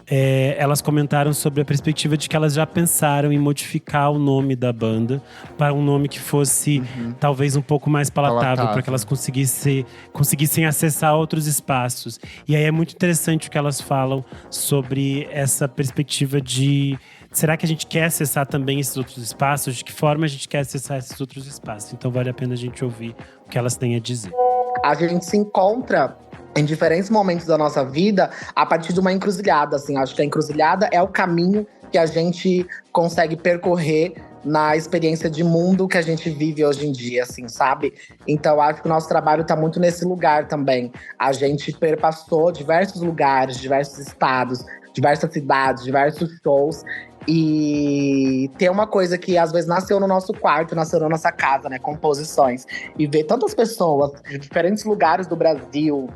elas comentaram sobre a perspectiva de que elas já pensaram em modificar o nome da banda para um nome que fosse talvez um pouco mais palatável, para que elas conseguissem acessar outros espaços. E aí é muito interessante o que elas falam sobre essa perspectiva de será que a gente quer acessar também esses outros espaços? De que forma a gente quer acessar esses outros espaços? Então vale a pena a gente ouvir o que elas têm a dizer. A gente se encontra em diferentes momentos da nossa vida a partir de uma encruzilhada, assim. Acho que a encruzilhada é o caminho que a gente consegue percorrer na experiência de mundo que a gente vive hoje em dia, assim, sabe? Então, acho que o nosso trabalho tá muito nesse lugar também. A gente perpassou diversos lugares, diversos estados, diversas cidades, diversos shows. E tem uma coisa que às vezes nasceu no nosso quarto, nasceu na nossa casa, né? Composições. E ver tantas pessoas de diferentes lugares do Brasil,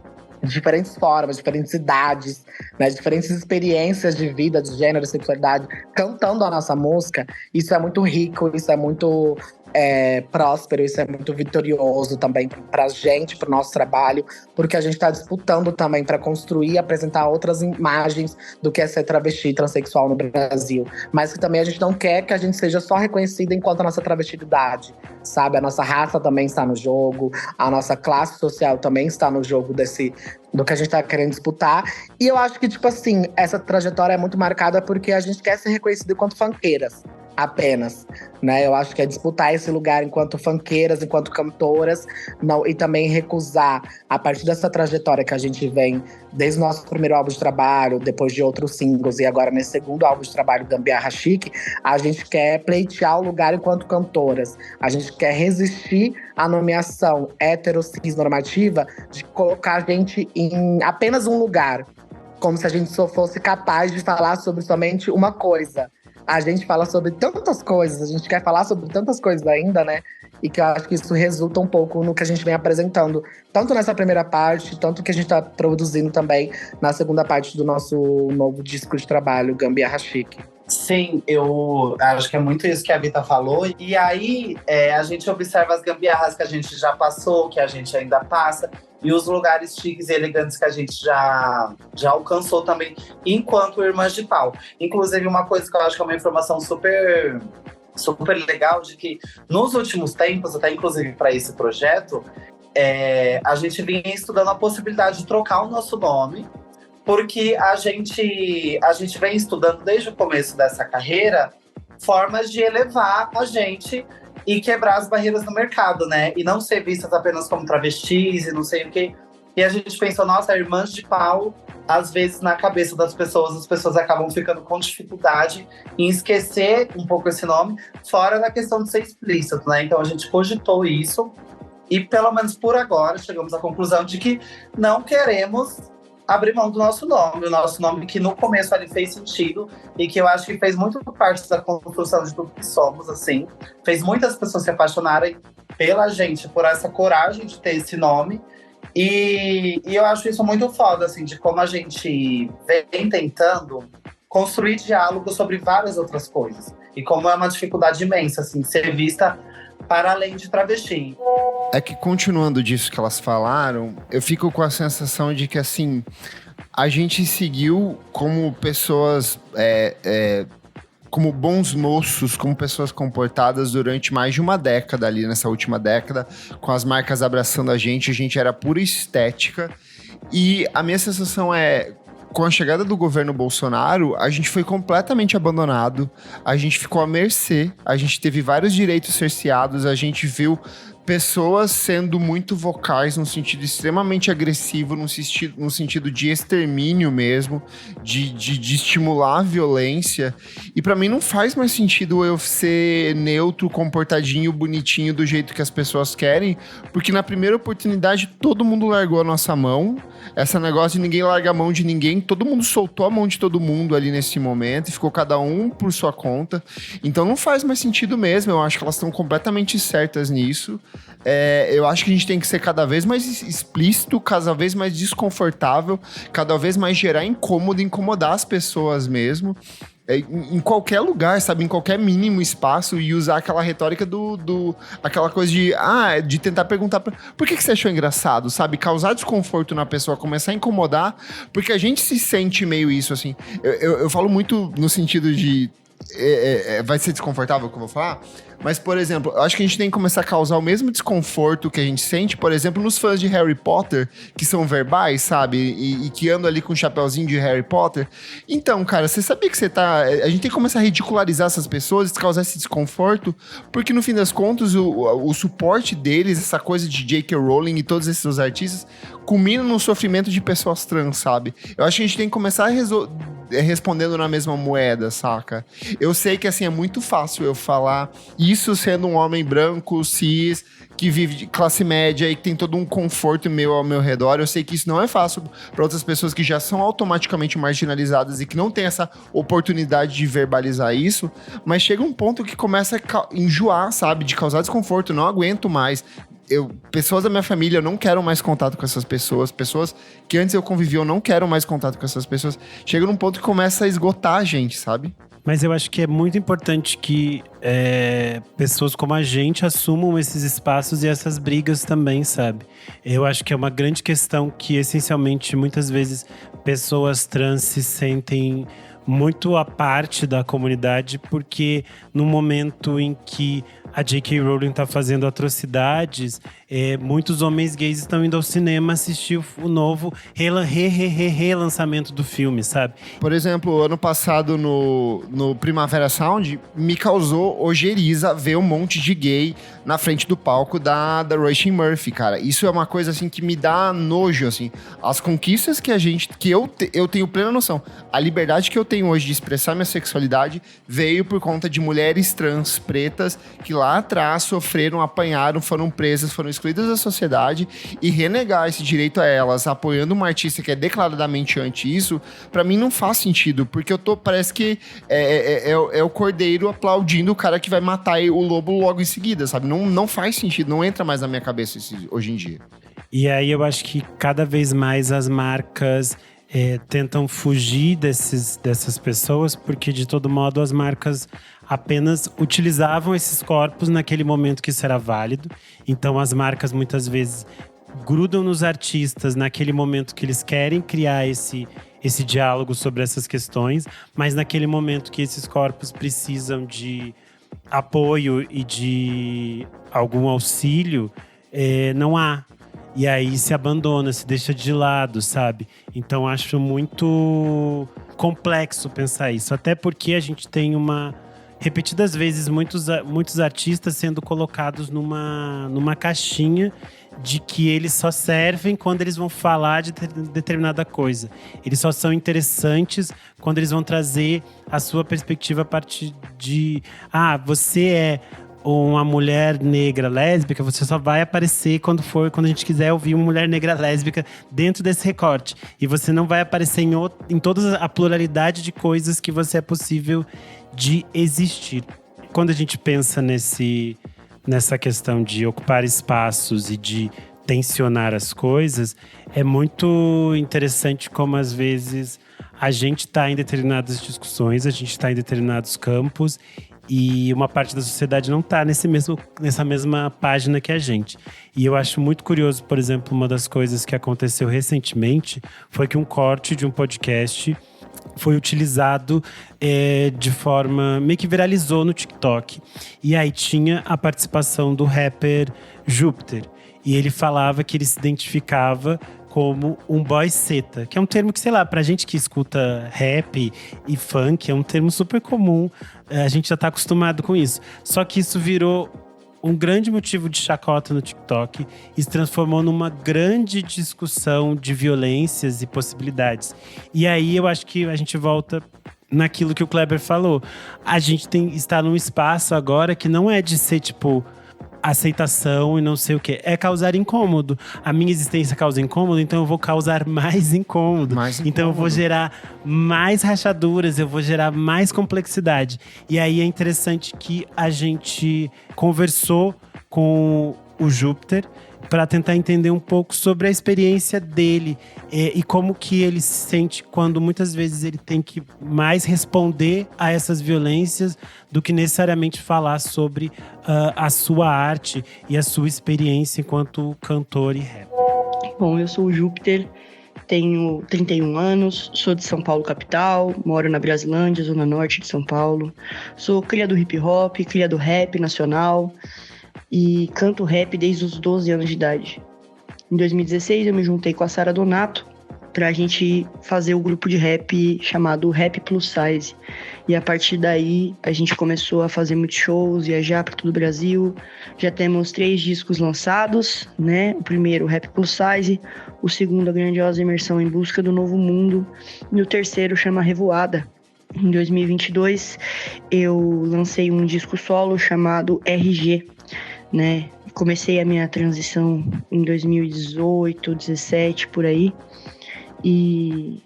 de diferentes formas, diferentes idades, né, diferentes experiências de vida, de gênero, de sexualidade, cantando a nossa música, isso é muito rico, isso é muito próspero, isso é muito vitorioso também pra gente, pro nosso trabalho, porque a gente tá disputando também para construir e apresentar outras imagens do que é ser travesti e transexual no Brasil, mas que também a gente não quer que a gente seja só reconhecida enquanto a nossa travestilidade, sabe? A nossa raça também está no jogo, a nossa classe social também está no jogo do que a gente tá querendo disputar. E eu acho que, tipo assim, essa trajetória é muito marcada porque a gente quer ser reconhecido enquanto funkeiras, apenas, né? Eu acho que é disputar esse lugar enquanto funkeiras, enquanto cantoras, não, e também recusar, a partir dessa trajetória que a gente vem, desde o nosso primeiro álbum de trabalho, depois de outros singles, e agora nesse segundo álbum de trabalho, Gambiarra Chique, a gente quer pleitear o lugar enquanto cantoras. A gente quer resistir à nomeação hétero-cis normativa de colocar a gente em apenas um lugar, como se a gente só fosse capaz de falar sobre somente uma coisa. A gente fala sobre tantas coisas, a gente quer falar sobre tantas coisas ainda, né? E que eu acho que isso resulta um pouco no que a gente vem apresentando, tanto nessa primeira parte, tanto que a gente tá produzindo também na segunda parte do nosso novo disco de trabalho, Gambiarra Chique. Sim, eu acho que é muito isso que a Vita falou. E aí, a gente observa as gambiarras que a gente já passou, que a gente ainda passa, e os lugares chiques e elegantes que a gente já alcançou também, enquanto Irmãs de Pau. Inclusive, uma coisa que eu acho que é uma informação super legal, de que nos últimos tempos, até inclusive para esse projeto, a gente vinha estudando a possibilidade de trocar o nosso nome, porque a gente vem estudando desde o começo dessa carreira formas de elevar a gente e quebrar as barreiras no mercado, né? E não ser vistas apenas como travestis e não sei o quê. E a gente pensou, nossa, Irmãs de Pau, às vezes na cabeça das pessoas, as pessoas acabam ficando com dificuldade em esquecer um pouco esse nome, fora da questão de ser explícito, né? Então a gente cogitou isso e, pelo menos por agora, chegamos à conclusão de que não queremos abrir mão do nosso nome. O nosso nome que no começo ali fez sentido e que eu acho que fez muito parte da construção de tudo que somos, assim. Fez muitas pessoas se apaixonarem pela gente, por essa coragem de ter esse nome. E eu acho isso muito foda, assim, de como a gente vem tentando construir diálogo sobre várias outras coisas. E como é uma dificuldade imensa, assim, ser vista para além de travesti. É que, continuando disso que elas falaram, eu fico com a sensação de que, assim, a gente seguiu como pessoas, como bons moços, como pessoas comportadas durante mais de uma década ali, nessa última década, com as marcas abraçando a gente era pura estética. E a minha sensação é, com a chegada do governo Bolsonaro, a gente foi completamente abandonado, a gente ficou à mercê, a gente teve vários direitos cerceados, a gente viu pessoas sendo muito vocais num sentido extremamente agressivo, no sentido de extermínio mesmo, de estimular a violência. E pra mim não faz mais sentido eu ser neutro, comportadinho, bonitinho, do jeito que as pessoas querem, porque na primeira oportunidade todo mundo largou a nossa mão. Esse negócio de ninguém larga a mão de ninguém, todo mundo soltou a mão de todo mundo ali nesse momento e ficou cada um por sua conta. Então não faz mais sentido mesmo, eu acho que elas estão completamente certas nisso. Eu acho que a gente tem que ser cada vez mais explícito, cada vez mais desconfortável, cada vez mais gerar incômodo, incomodar as pessoas mesmo. Em qualquer lugar, sabe? Em qualquer mínimo espaço, e usar aquela retórica aquela coisa de tentar perguntar por que você achou engraçado, sabe? Causar desconforto na pessoa, começar a incomodar, porque a gente se sente meio isso, assim. Eu falo muito no sentido de vai ser desconfortável o que eu vou falar? Mas, por exemplo, eu acho que a gente tem que começar a causar o mesmo desconforto que a gente sente, por exemplo, nos fãs de Harry Potter, que são verbais, sabe? E que andam ali com um chapeuzinho de Harry Potter. Então, cara, você sabia que você tá... A gente tem que começar a ridicularizar essas pessoas, causar esse desconforto, porque no fim das contas, o suporte deles, essa coisa de J.K. Rowling e todos esses artistas, culmina no sofrimento de pessoas trans, sabe? Eu acho que a gente tem que começar respondendo na mesma moeda, saca? Eu sei que, assim, é muito fácil eu falar isso sendo um homem branco, cis, que vive de classe média e que tem todo um conforto meu ao meu redor. Eu sei que isso não é fácil para outras pessoas que já são automaticamente marginalizadas e que não têm essa oportunidade de verbalizar isso, mas chega um ponto que começa a enjoar, sabe? De causar desconforto, eu não aguento mais. Pessoas da minha família, eu não quero mais contato com essas pessoas. Pessoas que antes eu convivia, eu não quero mais contato com essas pessoas. Chega num ponto que começa a esgotar a gente, sabe? Mas eu acho que é muito importante que pessoas como a gente assumam esses espaços e essas brigas também, sabe? Eu acho que é uma grande questão que, essencialmente, muitas vezes, pessoas trans se sentem muito à parte da comunidade, porque no momento em que a J.K. Rowling tá fazendo atrocidades, muitos homens gays estão indo ao cinema assistir o novo relançamento do filme, sabe? Por exemplo, ano passado no Primavera Sound, me causou ojeriza ver um monte de gay na frente do palco da Roisin Murphy, cara. Isso é uma coisa, assim, que me dá nojo, assim. As conquistas que eu tenho plena noção. A liberdade que eu tenho hoje de expressar minha sexualidade veio por conta de mulheres trans pretas que lá atrás sofreram, apanharam, foram presas, foram excluídas da sociedade, e renegar esse direito a elas, apoiando uma artista que é declaradamente anti isso, pra mim não faz sentido, porque parece que é o cordeiro aplaudindo o cara que vai matar o lobo logo em seguida, sabe? Não faz sentido, não entra mais na minha cabeça hoje em dia. E aí eu acho que cada vez mais as marcas tentam fugir dessas pessoas, porque de todo modo as marcas apenas utilizavam esses corpos naquele momento que isso era válido. Então as marcas muitas vezes grudam nos artistas naquele momento que eles querem criar esse diálogo sobre essas questões, mas naquele momento que esses corpos precisam de apoio e de algum auxílio, não há. E aí se abandona, se deixa de lado, sabe? Então acho muito complexo pensar isso. Até porque a gente tem repetidas vezes, muitos artistas sendo colocados numa caixinha de que eles só servem quando eles vão falar de determinada coisa. Eles só são interessantes quando eles vão trazer a sua perspectiva a partir de... você é uma mulher negra lésbica, você só vai aparecer quando a gente quiser ouvir uma mulher negra lésbica dentro desse recorte. E você não vai aparecer em toda a pluralidade de coisas que você é possível de existir. Quando a gente pensa nessa questão de ocupar espaços e de tensionar as coisas, é muito interessante como às vezes a gente está em determinadas discussões, a gente está em determinados campos e uma parte da sociedade não está nessa mesma página que a gente. E eu acho muito curioso, por exemplo, uma das coisas que aconteceu recentemente foi que um corte de um podcast foi utilizado de forma... meio que viralizou no TikTok. E aí tinha a participação do rapper Júpiter. E ele falava que ele se identificava como um boy seta, que é um termo que, sei lá, pra gente que escuta rap e funk, é um termo super comum, a gente já tá acostumado com isso. Só que isso virou um grande motivo de chacota no TikTok e se transformou numa grande discussão de violências e possibilidades. E aí eu acho que a gente volta naquilo que o Kleber falou. A gente está num espaço agora que não é de ser, tipo, aceitação e não sei o quê. É causar incômodo. A minha existência causa incômodo, então eu vou causar mais incômodo. Então eu vou gerar mais rachaduras, eu vou gerar mais complexidade. E aí é interessante que a gente conversou com o Júpiter para tentar entender um pouco sobre a experiência dele e como que ele se sente quando muitas vezes ele tem que mais responder a essas violências do que necessariamente falar sobre a sua arte e a sua experiência enquanto cantor e rapper. Bom, eu sou o Júpiter, tenho 31 anos, sou de São Paulo capital, moro na Brasilândia, zona norte de São Paulo. Sou cria do hip hop, cria do rap nacional e canto rap desde os 12 anos de idade. Em 2016 eu me juntei com a Sara Donato pra gente fazer o grupo de rap chamado Rap Plus Size. E a partir daí a gente começou a fazer muitos shows, viajar para todo o Brasil. Já temos 3 discos lançados, né? O primeiro, Rap Plus Size. O segundo, A Grandiosa Imersão em Busca do Novo Mundo. E o terceiro chama Revoada. Em 2022 eu lancei um disco solo chamado RG, né? Comecei a minha transição em 2018, 17, por aí. E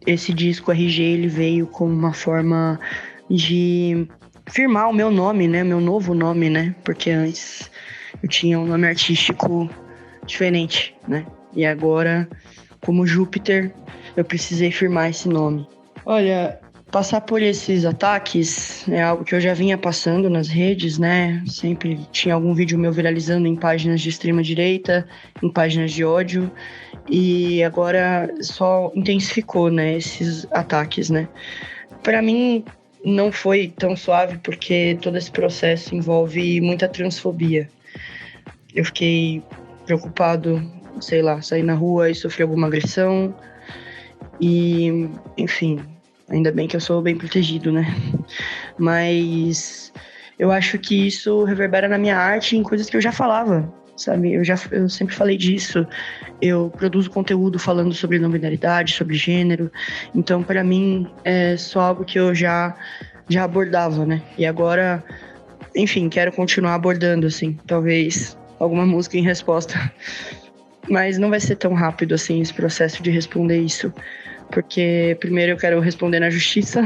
esse disco RG, ele veio como uma forma de firmar o meu nome, né? Meu novo nome, né? Porque antes eu tinha um nome artístico diferente, né? E agora, como Júpiter, eu precisei firmar esse nome. Olha, passar por esses ataques é algo que eu já vinha passando nas redes, né? Sempre tinha algum vídeo meu viralizando em páginas de extrema-direita, em páginas de ódio. E agora só intensificou, né, esses ataques, né? Para mim não foi tão suave porque todo esse processo envolve muita transfobia. Eu fiquei preocupado, sei lá, sair na rua e sofrer alguma agressão. E, enfim, ainda bem que eu sou bem protegido, né? Mas eu acho que isso reverbera na minha arte em coisas que eu já falava, sabe? Eu sempre falei disso. Eu produzo conteúdo falando sobre não-binaridade, sobre gênero. Então, para mim, é só algo que eu já abordava, né? E agora, enfim, quero continuar abordando, assim. Talvez alguma música em resposta. Mas não vai ser tão rápido, assim, esse processo de responder isso. Porque primeiro eu quero responder na justiça.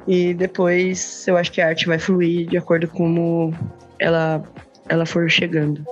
E depois eu acho que a arte vai fluir de acordo com como ela for chegando.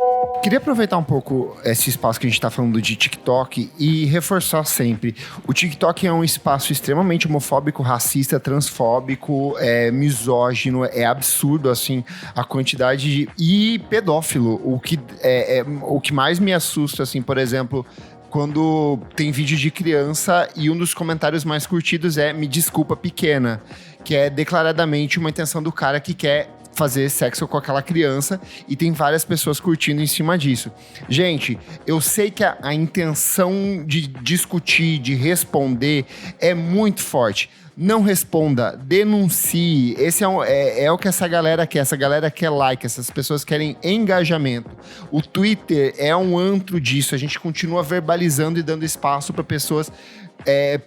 Queria aproveitar um pouco esse espaço que a gente está falando de TikTok e reforçar sempre. O TikTok é um espaço extremamente homofóbico, racista, transfóbico, misógino, é absurdo, assim, a quantidade de... E pedófilo, o que mais me assusta, assim, por exemplo... Quando tem vídeo de criança e um dos comentários mais curtidos é "me desculpa pequena", que é declaradamente uma intenção do cara que quer fazer sexo com aquela criança e tem várias pessoas curtindo em cima disso. Gente, eu sei que a intenção de discutir, de responder é muito forte. Não responda, denuncie. Esse é o que essa galera quer. Essa galera quer like, essas pessoas querem engajamento. O Twitter é um antro disso. A gente continua verbalizando e dando espaço para pessoas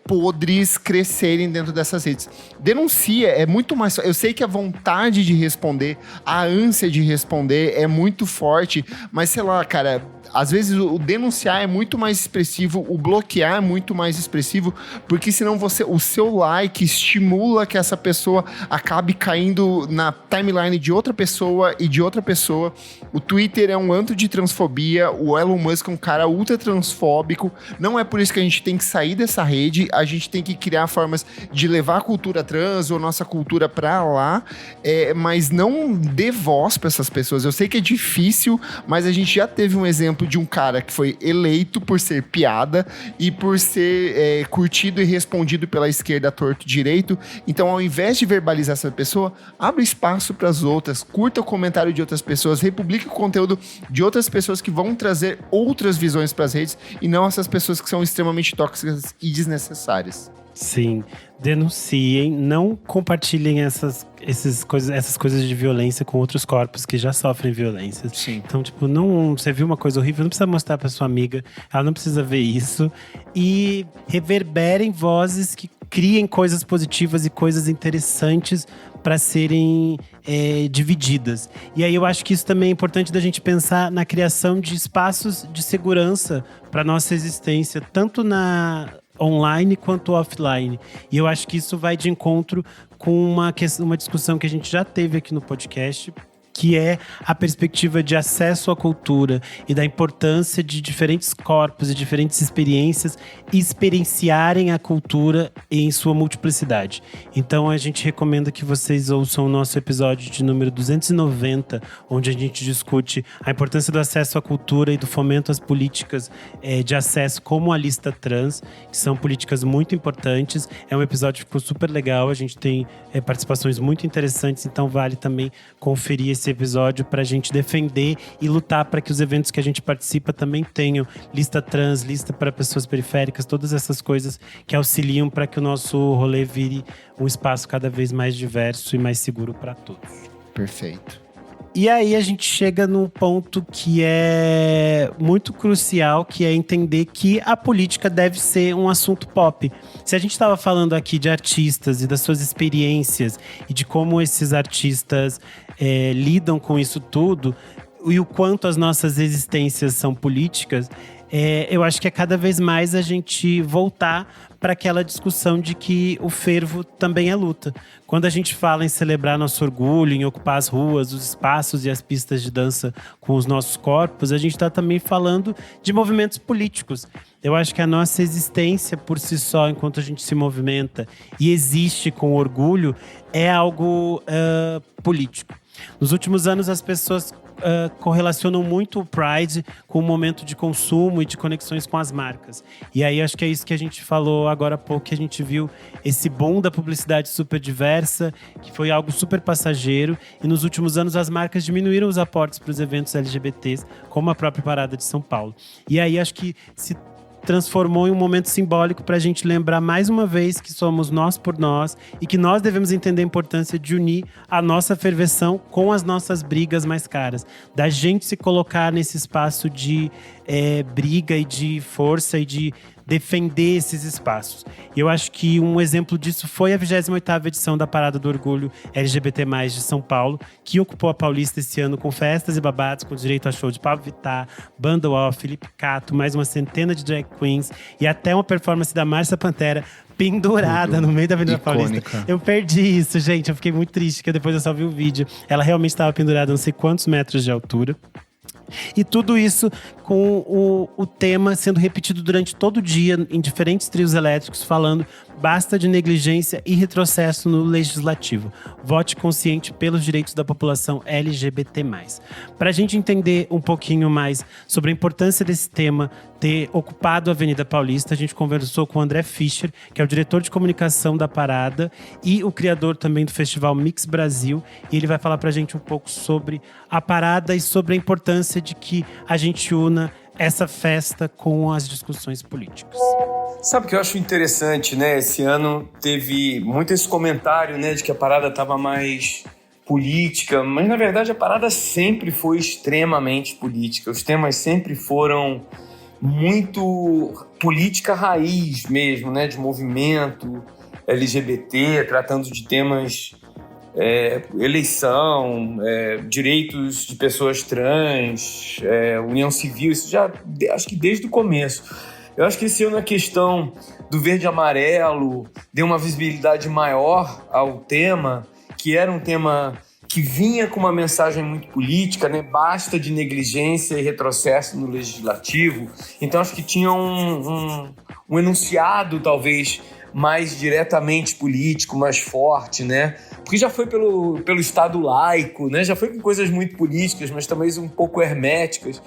podres crescerem dentro dessas redes. Denuncia, é muito mais... Eu sei que a vontade de responder, a ânsia de responder é muito forte, mas sei lá, cara... Às vezes o denunciar é muito mais expressivo, o bloquear é muito mais expressivo, porque senão o seu like estimula que essa pessoa acabe caindo na timeline de outra pessoa e de outra pessoa. O Twitter é um antro de transfobia, o Elon Musk é um cara ultra transfóbico, não é por isso que a gente tem que sair nossa rede, a gente tem que criar formas de levar a cultura trans ou nossa cultura pra lá, mas não dê voz pra essas pessoas. Eu sei que é difícil, mas a gente já teve um exemplo de um cara que foi eleito por ser piada e por ser curtido e respondido pela esquerda torto direito. Então, ao invés de verbalizar essa pessoa, abre espaço para as outras, curta o comentário de outras pessoas, republique o conteúdo de outras pessoas que vão trazer outras visões para as redes e não essas pessoas que são extremamente tóxicas e desnecessárias. Sim, denunciem, não compartilhem essas coisas de violência com outros corpos que já sofrem violências. Sim. Então, tipo, você viu uma coisa horrível, não precisa mostrar pra sua amiga, ela não precisa ver isso. E reverberem vozes que criem coisas positivas e coisas interessantes para serem divididas. E aí eu acho que isso também é importante da gente pensar na criação de espaços de segurança para nossa existência, tanto na online quanto offline. E eu acho que isso vai de encontro com uma discussão que a gente já teve aqui no podcast, que é a perspectiva de acesso à cultura e da importância de diferentes corpos e diferentes experiências experienciarem a cultura em sua multiplicidade. Então a gente recomenda que vocês ouçam o nosso episódio de número 290, onde a gente discute a importância do acesso à cultura e do fomento às políticas de acesso, como a lista trans, que são políticas muito importantes. É um episódio que ficou super legal, a gente tem participações muito interessantes, então vale também conferir esse episódio para a gente defender e lutar para que os eventos que a gente participa também tenham lista trans, lista para pessoas periféricas, todas essas coisas que auxiliam para que o nosso rolê vire um espaço cada vez mais diverso e mais seguro para todos. Perfeito. E aí a gente chega num ponto que é muito crucial, que é entender que a política deve ser um assunto pop. Se a gente estava falando aqui de artistas e das suas experiências e de como esses artistas lidam com isso tudo e o quanto as nossas existências são políticas, eu acho que é cada vez mais a gente voltar para aquela discussão de que o fervo também é luta. Quando a gente fala em celebrar nosso orgulho, em ocupar as ruas, os espaços e as pistas de dança com os nossos corpos, a gente está também falando de movimentos políticos. Eu acho que a nossa existência por si só, enquanto a gente se movimenta e existe com orgulho, é algo político. Nos últimos anos, as pessoas correlacionam muito o Pride com o momento de consumo e de conexões com as marcas. E aí acho que é isso que a gente falou agora há pouco, que a gente viu esse boom da publicidade super diversa, que foi algo super passageiro. E nos últimos anos as marcas diminuíram os aportes para os eventos LGBTs, como a própria Parada de São Paulo. E aí acho que se transformou em um momento simbólico para a gente lembrar mais uma vez que somos nós por nós e que nós devemos entender a importância de unir a nossa ferveção com as nossas brigas mais caras. Da gente se colocar nesse espaço de briga e de força e de defender esses espaços. E eu acho que um exemplo disso foi a 28ª edição da Parada do Orgulho LGBT+, de São Paulo, que ocupou a Paulista esse ano com festas e babados, com direito a show de Pablo Vittar, Banda UOL, Felipe Cato, mais uma centena de drag queens e até uma performance da Márcia Pantera pendurada no meio da Avenida icônica. Paulista. Eu perdi isso, gente. Eu fiquei muito triste, porque depois eu só vi o vídeo. Ela realmente estava pendurada a não sei quantos metros de altura. E tudo isso com o tema sendo repetido durante todo o dia em diferentes trios elétricos, falando basta de negligência e retrocesso no legislativo. Vote consciente pelos direitos da população LGBT+. Para a gente entender um pouquinho mais sobre a importância desse tema ter ocupado a Avenida Paulista, a gente conversou com o André Fischer, que é o diretor de comunicação da Parada e o criador também do Festival Mix Brasil. E ele vai falar para a gente um pouco sobre a Parada e sobre a importância de que a gente una essa festa com as discussões políticas. Sabe o que eu acho interessante, né? Esse ano teve muito esse comentário, né, de que a Parada estava mais política, mas na verdade a Parada sempre foi extremamente política. Os temas sempre foram muito política raiz mesmo, né, de movimento LGBT, tratando de temas eleição, direitos de pessoas trans, união civil, isso já acho que desde o começo. Eu acho que esse ano a questão do verde e amarelo deu uma visibilidade maior ao tema, que era um tema que vinha com uma mensagem muito política, né? Basta de negligência e retrocesso no legislativo. Então, acho que tinha um enunciado, talvez, mais diretamente político, mais forte, né? Porque já foi pelo Estado laico, né? Já foi com coisas muito políticas, mas também um pouco herméticas.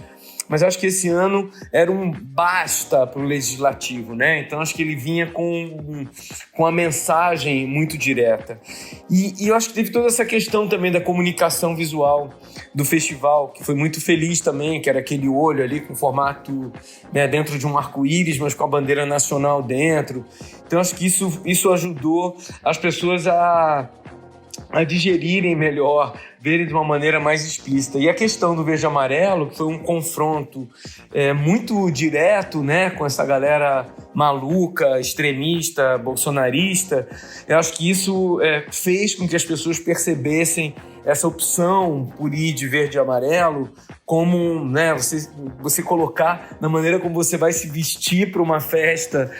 Mas acho que esse ano era um basta para o legislativo, né? Então acho que ele vinha com a mensagem muito direta. E eu acho que teve toda essa questão também da comunicação visual do festival, que foi muito feliz também, que era aquele olho ali com formato, né, dentro de um arco-íris, mas com a bandeira nacional dentro. Então acho que isso ajudou as pessoas a digerirem melhor, verem de uma maneira mais explícita. E a questão do Verde e Amarelo, que foi um confronto muito direto, né, com essa galera maluca, extremista, bolsonarista, eu acho que isso fez com que as pessoas percebessem essa opção por ir de verde e amarelo como, né, você colocar na maneira como você vai se vestir para uma festa,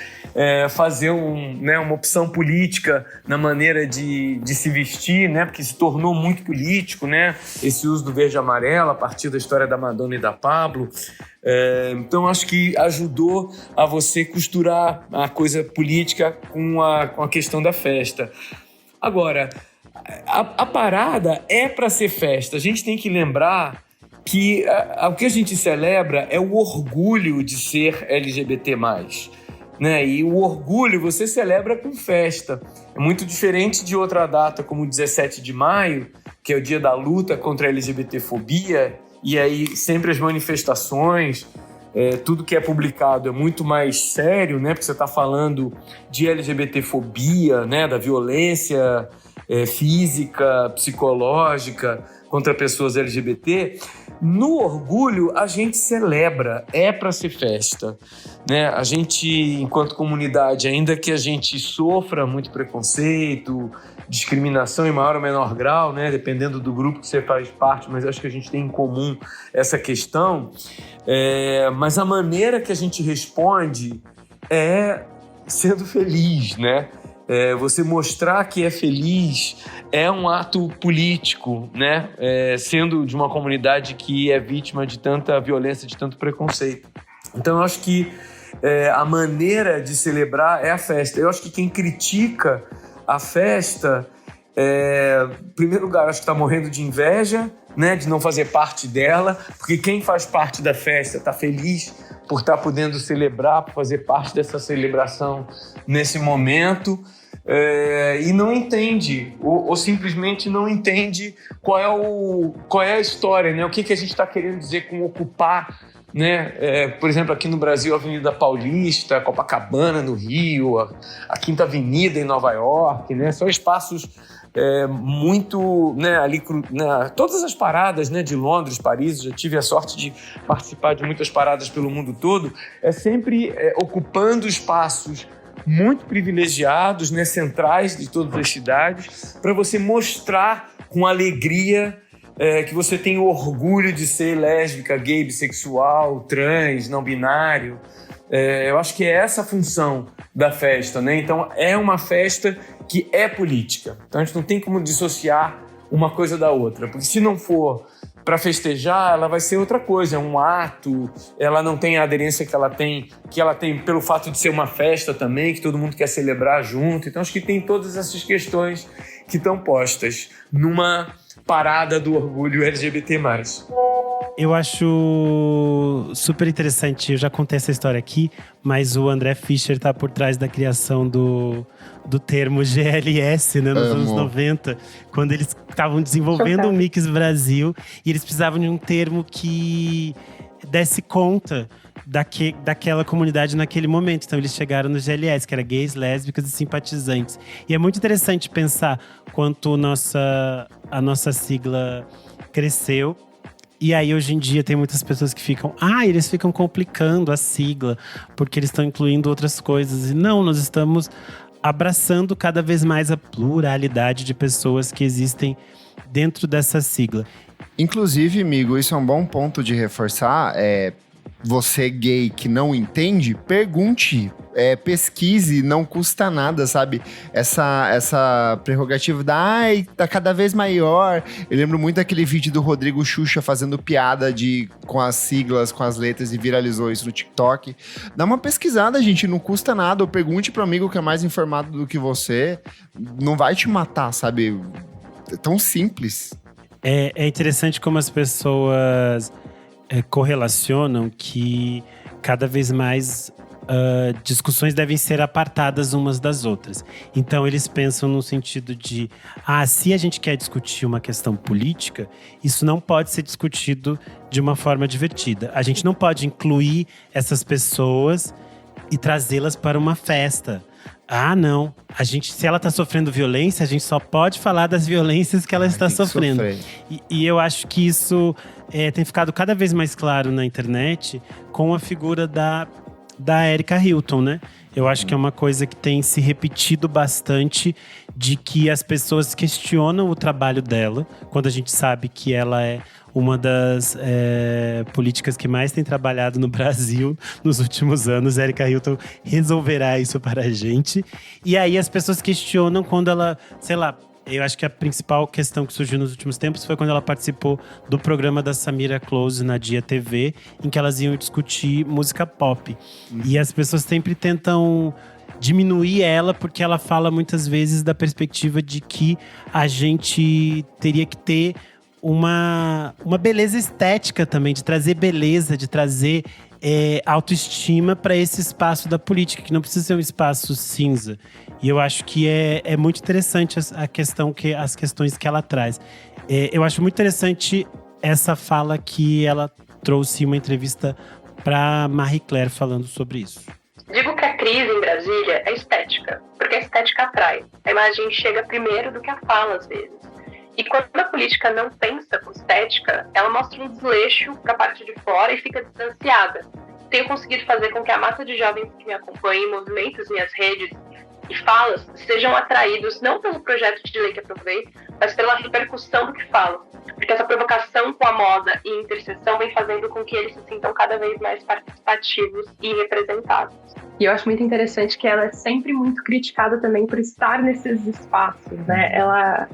fazer uma opção política na maneira de se vestir, né, porque se tornou muito político, né, esse uso do verde e amarelo a partir da história da Madonna e da Pablo. Então acho que ajudou a você costurar a coisa política com a questão da festa. Agora, a parada é para ser festa. A gente tem que lembrar que o que a gente celebra é o orgulho de ser LGBT+, né? E o orgulho você celebra com festa. É muito diferente de outra data, como o 17 de maio, que é o dia da luta contra a LGBTfobia, e aí sempre as manifestações, tudo que é publicado é muito mais sério, né? Porque você está falando de LGBTfobia, né? Da violência física, psicológica contra pessoas LGBT. No orgulho, a gente celebra, é para ser festa, né? A gente, enquanto comunidade, ainda que a gente sofra muito preconceito, discriminação em maior ou menor grau, né? Dependendo do grupo que você faz parte, mas acho que a gente tem em comum essa questão. Mas a maneira que a gente responde é sendo feliz, né? Você mostrar que é feliz é um ato político, né? Sendo de uma comunidade que é vítima de tanta violência, de tanto preconceito. Então, eu acho que a maneira de celebrar é a festa. Eu acho que quem critica a festa, em primeiro lugar, acho que está morrendo de inveja, né? De não fazer parte dela, porque quem faz parte da festa está feliz por estar podendo celebrar, por fazer parte dessa celebração nesse momento. E não entende, ou simplesmente não entende qual é a história, né? O que a gente está querendo dizer com ocupar, né? Por exemplo, aqui no Brasil, a Avenida Paulista, Copacabana no Rio, a Quinta Avenida em Nova York, né? São espaços muito, né, ali, né, todas as paradas, né, de Londres, Paris, já tive a sorte de participar de muitas paradas pelo mundo todo, sempre ocupando espaços muito privilegiados, né, centrais de todas as cidades, para você mostrar com alegria que você tem o orgulho de ser lésbica, gay, bissexual, trans, não binário. Eu acho que é essa a função da festa, né? Então é uma festa que é política. Então a gente não tem como dissociar uma coisa da outra, porque se não for para festejar, ela vai ser outra coisa, é um ato, ela não tem a aderência que ela tem pelo fato de ser uma festa também, que todo mundo quer celebrar junto. Então acho que tem todas essas questões que estão postas numa parada do orgulho LGBT+. Eu acho super interessante, eu já contei essa história aqui, mas o André Fischer tá por trás da criação do termo GLS, né, nos anos 90, quando eles estavam desenvolvendo o Mix Brasil e eles precisavam de um termo que desse conta daquela comunidade naquele momento. Então eles chegaram no GLS, que era gays, lésbicas e simpatizantes. E é muito interessante pensar quanto a nossa sigla cresceu. E aí, hoje em dia, tem muitas pessoas que ficam… eles ficam complicando a sigla, porque eles estão incluindo outras coisas. E não, nós estamos abraçando cada vez mais a pluralidade de pessoas que existem dentro dessa sigla. Inclusive, amigo, isso é um bom ponto de reforçar. você gay que não entende, pergunte, pesquise, não custa nada, sabe? Essa prerrogativa tá cada vez maior. Eu lembro muito daquele vídeo do Rodrigo Xuxa fazendo piada com as siglas, com as letras, e viralizou isso no TikTok. Dá uma pesquisada, gente, não custa nada. Ou pergunte pro amigo que é mais informado do que você. Não vai te matar, sabe? É tão simples. É interessante como as pessoas correlacionam que cada vez mais discussões devem ser apartadas umas das outras. Então eles pensam no sentido de se a gente quer discutir uma questão política, isso não pode ser discutido de uma forma divertida. A gente não pode incluir essas pessoas e trazê-las para uma festa. Não. Se ela está sofrendo violência, a gente só pode falar das violências que ela está sofrendo. E eu acho que isso tem ficado cada vez mais claro na internet com a figura da Erika Hilton, né? Eu acho que é uma coisa que tem se repetido bastante, de que as pessoas questionam o trabalho dela, quando a gente sabe que ela é uma das políticas que mais tem trabalhado no Brasil nos últimos anos. Erika Hilton resolverá isso para a gente. E aí as pessoas questionam quando ela, sei lá, eu acho que a principal questão que surgiu nos últimos tempos foi quando ela participou do programa da Samira Close na Dia TV, em que elas iam discutir música pop. E as pessoas sempre tentam diminuir ela, porque ela fala muitas vezes da perspectiva de que a gente teria que ter uma beleza estética também, de trazer beleza, de trazer autoestima para esse espaço da política, que não precisa ser um espaço cinza. E eu acho que é muito interessante as questões que ela traz. Eu acho muito interessante essa fala que ela trouxe em uma entrevista para Marie Claire falando sobre isso. Digo que a crise em Brasília é estética, porque a estética atrai. A imagem chega primeiro do que a fala, às vezes. E quando a política não pensa com estética, ela mostra um desleixo para a parte de fora e fica distanciada. Tenho conseguido fazer com que a massa de jovens que me acompanham em movimentos, minhas redes e falas sejam atraídos não pelo projeto de lei que aprovei, mas pela repercussão do que falo. Porque essa provocação com a moda e interseção vem fazendo com que eles se sintam cada vez mais participativos e representados. E eu acho muito interessante que ela é sempre muito criticada também por estar nesses espaços, né? Ela,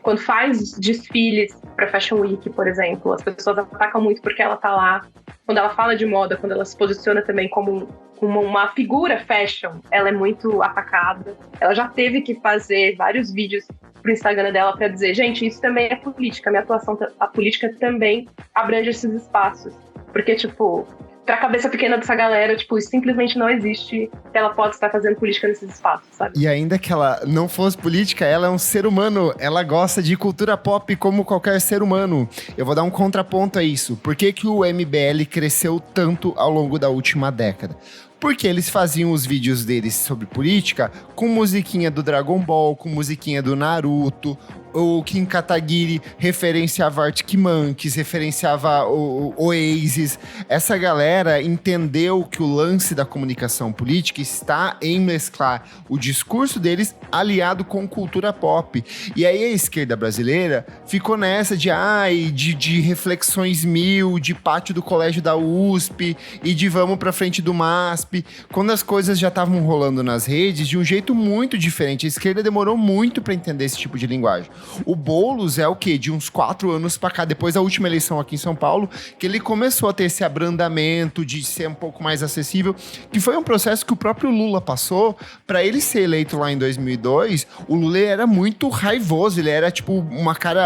quando faz desfiles para Fashion Week, por exemplo, as pessoas atacam muito porque ela tá lá. Quando ela fala de moda, quando ela se posiciona também como uma figura fashion, ela é muito atacada. Ela já teve que fazer vários vídeos pro Instagram dela para dizer, gente, isso também é política, a minha atuação, a política também abrange esses espaços. Porque, tipo, pra cabeça pequena dessa galera, tipo, isso simplesmente não existe, que ela pode estar fazendo política nesses espaços, sabe? E ainda que ela não fosse política, ela é um ser humano, ela gosta de cultura pop como qualquer ser humano. Eu vou dar um contraponto a isso. Por que que o MBL cresceu tanto ao longo da última década? Porque eles faziam os vídeos deles sobre política com musiquinha do Dragon Ball, com musiquinha do Naruto. O Kim Kataguiri referenciava Arctic Monkeys, referenciava o Oasis. Essa galera entendeu que o lance da comunicação política está em mesclar o discurso deles aliado com cultura pop. E aí a esquerda brasileira ficou nessa de reflexões mil, de pátio do colégio da USP e de vamos pra frente do MASP, quando as coisas já estavam rolando nas redes de um jeito muito diferente. A esquerda demorou muito para entender esse tipo de linguagem. O Boulos é o quê? De uns 4 anos pra cá, depois da última eleição aqui em São Paulo, que ele começou a ter esse abrandamento de ser um pouco mais acessível, que foi um processo que o próprio Lula passou. Pra ele ser eleito lá em 2002, o Lula era muito raivoso, ele era tipo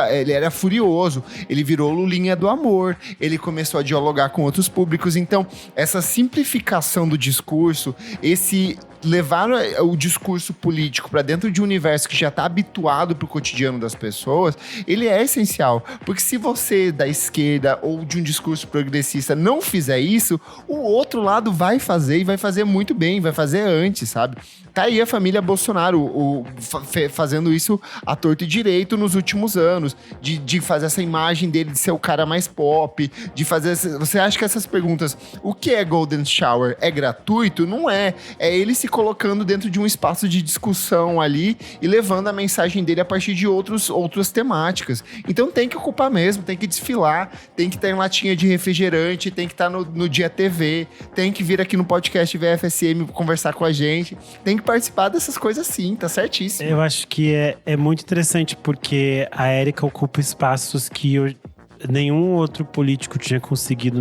ele era furioso, ele virou Lulinha do amor, ele começou a dialogar com outros públicos. Então, essa simplificação do discurso, levar o discurso político para dentro de um universo que já está habituado pro cotidiano das pessoas, ele é essencial. Porque se você da esquerda ou de um discurso progressista não fizer isso, o outro lado vai fazer e vai fazer muito bem, vai fazer antes, sabe? Tá aí a família Bolsonaro fazendo isso à torto e direito nos últimos anos, de fazer essa imagem dele de ser o cara mais pop, de fazer... Você acha que essas perguntas, o que é Golden Shower? É gratuito? Não é. É ele se se colocando dentro de um espaço de discussão ali e levando a mensagem dele a partir de outras temáticas. Então tem que ocupar mesmo, tem que desfilar, tem que estar em latinha de refrigerante, tem que estar no Dia TV, tem que vir aqui no podcast VFSM conversar com a gente, tem que participar dessas coisas sim, tá certíssimo. Eu acho que é muito interessante porque a Érica ocupa espaços que nenhum outro político tinha conseguido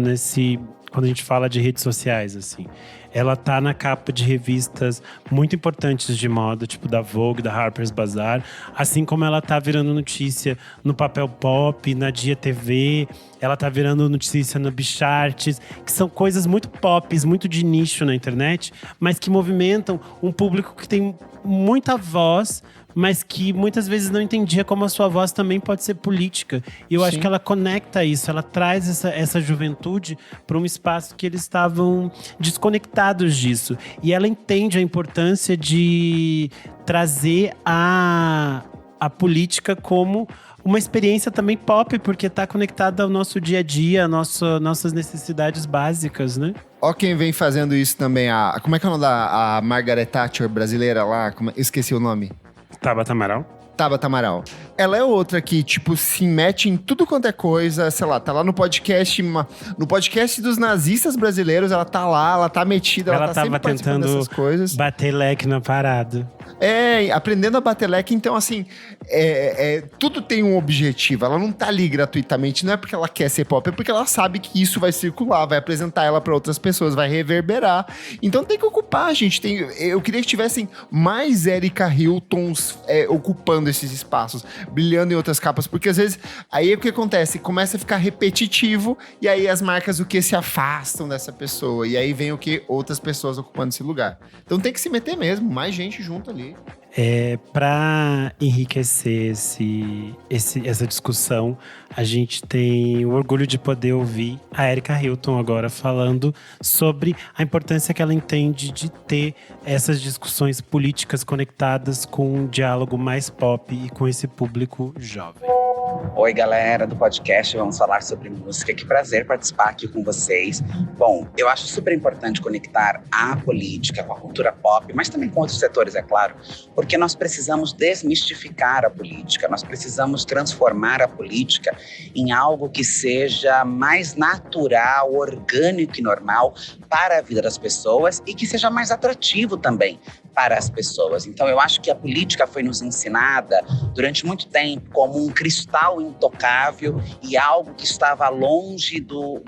quando a gente fala de redes sociais, assim. Ela tá na capa de revistas muito importantes de moda, tipo da Vogue, da Harper's Bazaar, assim como ela tá virando notícia no Papel Pop, na Dia TV, ela tá virando notícia no Bicharts, que são coisas muito pop, muito de nicho na internet, mas que movimentam um público que tem muita voz, mas que muitas vezes não entendia como a sua voz também pode ser política. E eu acho que ela conecta isso, ela traz essa juventude para um espaço que eles estavam desconectados disso. E ela entende a importância de trazer a política como uma experiência também pop, porque está conectada ao nosso dia a dia, nossas necessidades básicas, né? Ó quem vem fazendo isso também, como é que é o nome a Margaret Thatcher brasileira lá? Esqueci o nome. Tabata Amaral. Ela é outra que, tipo, se mete em tudo quanto é coisa, sei lá, tá lá no podcast dos nazistas brasileiros, ela tá lá, ela tá metida, ela tá sempre participando dessas coisas. Bater leque na parada. Aprendendo a bater leque, então, assim, tudo tem um objetivo, ela não tá ali gratuitamente, não é porque ela quer ser pop, é porque ela sabe que isso vai circular, vai apresentar ela pra outras pessoas, vai reverberar, então tem que ocupar, gente, eu queria que tivessem mais Erika Hiltons ocupando esses espaços, brilhando em outras capas, porque às vezes, aí o que acontece? Começa a ficar repetitivo, e aí as marcas se afastam dessa pessoa, e aí vem outras pessoas ocupando esse lugar. Então tem que se meter mesmo, mais gente junto ali. Para enriquecer essa discussão, a gente tem o orgulho de poder ouvir a Erika Hilton agora falando sobre a importância que ela entende de ter essas discussões políticas conectadas com um diálogo mais pop e com esse público jovem. Oi, galera do podcast, vamos falar sobre música. Que prazer participar aqui com vocês. Bom, eu acho super importante conectar a política com a cultura pop, mas também com outros setores, é claro, porque nós precisamos desmistificar a política, nós precisamos transformar a política em algo que seja mais natural, orgânico e normal para a vida das pessoas e que seja mais atrativo também para as pessoas. Então eu acho que a política foi nos ensinada durante muito tempo como um cristal intocável e algo que estava longe do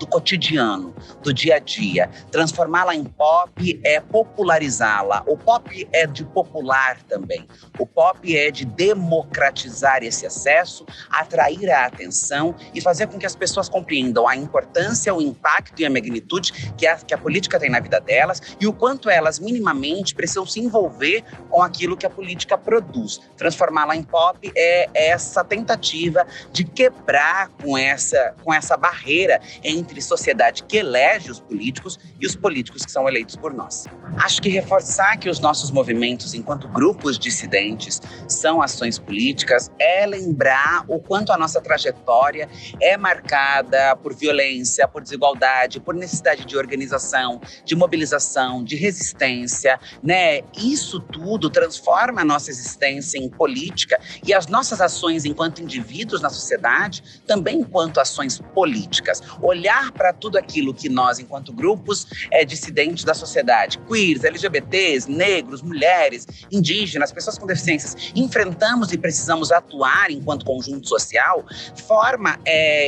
cotidiano, do dia a dia. Transformá-la em pop é popularizá-la. O pop é de popular também. O pop é de democratizar esse acesso, atrair a atenção e fazer com que as pessoas compreendam a importância, o impacto e a magnitude que a política tem na vida delas e o quanto elas minimamente precisam se envolver com aquilo que a política produz. Transformá-la em pop é essa tentativa de quebrar com essa barreira entre sociedade que elege os políticos e os políticos que são eleitos por nós. Acho que reforçar que os nossos movimentos, enquanto grupos dissidentes, são ações políticas, é lembrar o quanto a nossa trajetória é marcada por violência, por desigualdade, por necessidade de organização, de mobilização, de resistência, né? Isso tudo transforma a nossa existência em política e as nossas ações enquanto indivíduos na sociedade também enquanto ações políticas. Olhar para tudo aquilo que nós, enquanto grupos dissidentes da sociedade, queers, LGBTs, negros, mulheres, indígenas, pessoas com deficiências, enfrentamos e precisamos atuar enquanto conjunto social,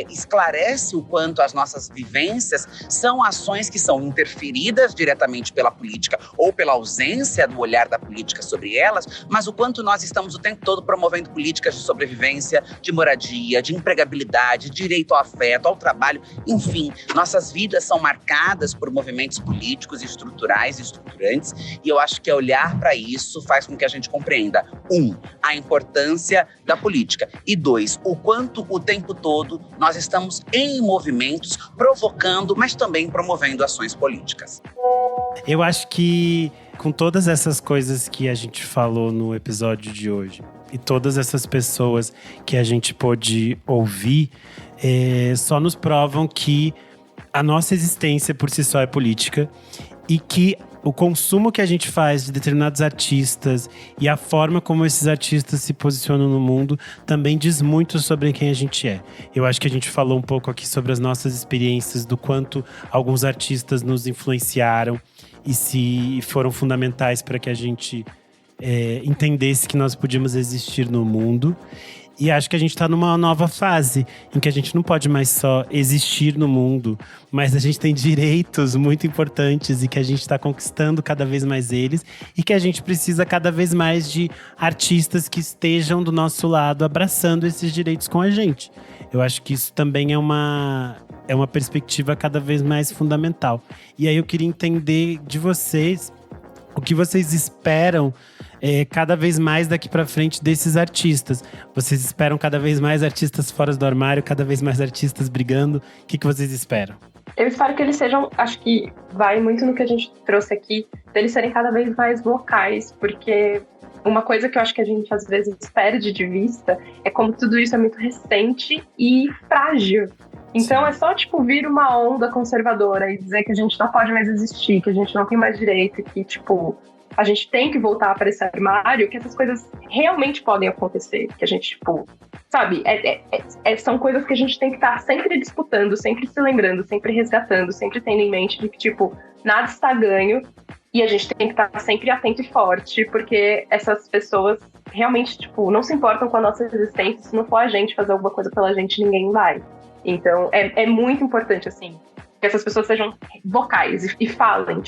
esclarece o quanto as nossas vivências são ações que são interferidas diretamente pela política ou pela ausência do olhar da política sobre elas, mas o quanto nós estamos o tempo todo promovendo políticas de sobrevivência, de moradia, de empregabilidade, direito ao afeto, ao trabalho, enfim, nossas vidas são marcadas por movimentos políticos estruturais e estruturantes, e eu acho que olhar para isso faz com que a gente compreenda, 1, a importância da política, e 2, o quanto o tempo todo nós estamos em movimentos provocando, mas também promovendo ações políticas. Eu acho que com todas essas coisas que a gente falou no episódio de hoje e todas essas pessoas que a gente pôde ouvir, só nos provam que a nossa existência por si só é política e que o consumo que a gente faz de determinados artistas e a forma como esses artistas se posicionam no mundo também diz muito sobre quem a gente é. Eu acho que a gente falou um pouco aqui sobre as nossas experiências, do quanto alguns artistas nos influenciaram e se foram fundamentais para que a gente entendesse que nós podíamos existir no mundo. E acho que a gente tá numa nova fase em que a gente não pode mais só existir no mundo, mas a gente tem direitos muito importantes e que a gente tá conquistando cada vez mais eles e que a gente precisa cada vez mais de artistas que estejam do nosso lado abraçando esses direitos com a gente. Eu acho que isso também é uma perspectiva cada vez mais fundamental. E aí eu queria entender de vocês o que vocês esperam cada vez mais daqui pra frente desses artistas. Vocês esperam cada vez mais artistas fora do armário, cada vez mais artistas brigando? O que vocês esperam? Eu espero que eles sejam, acho que vai muito no que a gente trouxe aqui, deles serem cada vez mais vocais, porque uma coisa que eu acho que a gente às vezes perde de vista é como tudo isso é muito recente e frágil. Então é só, vir uma onda conservadora e dizer que a gente não pode mais existir, que a gente não tem mais direito, que, a gente tem que voltar para esse armário, que essas coisas realmente podem acontecer. Que a gente, sabe? São coisas que a gente tem que estar sempre disputando, sempre se lembrando, sempre resgatando, sempre tendo em mente de que, nada está ganho. E a gente tem que estar sempre atento e forte, porque essas pessoas realmente, não se importam com a nossa existência. Se não for a gente fazer alguma coisa pela gente, ninguém vai. Então, é muito importante, assim, que essas pessoas sejam vocais e falem,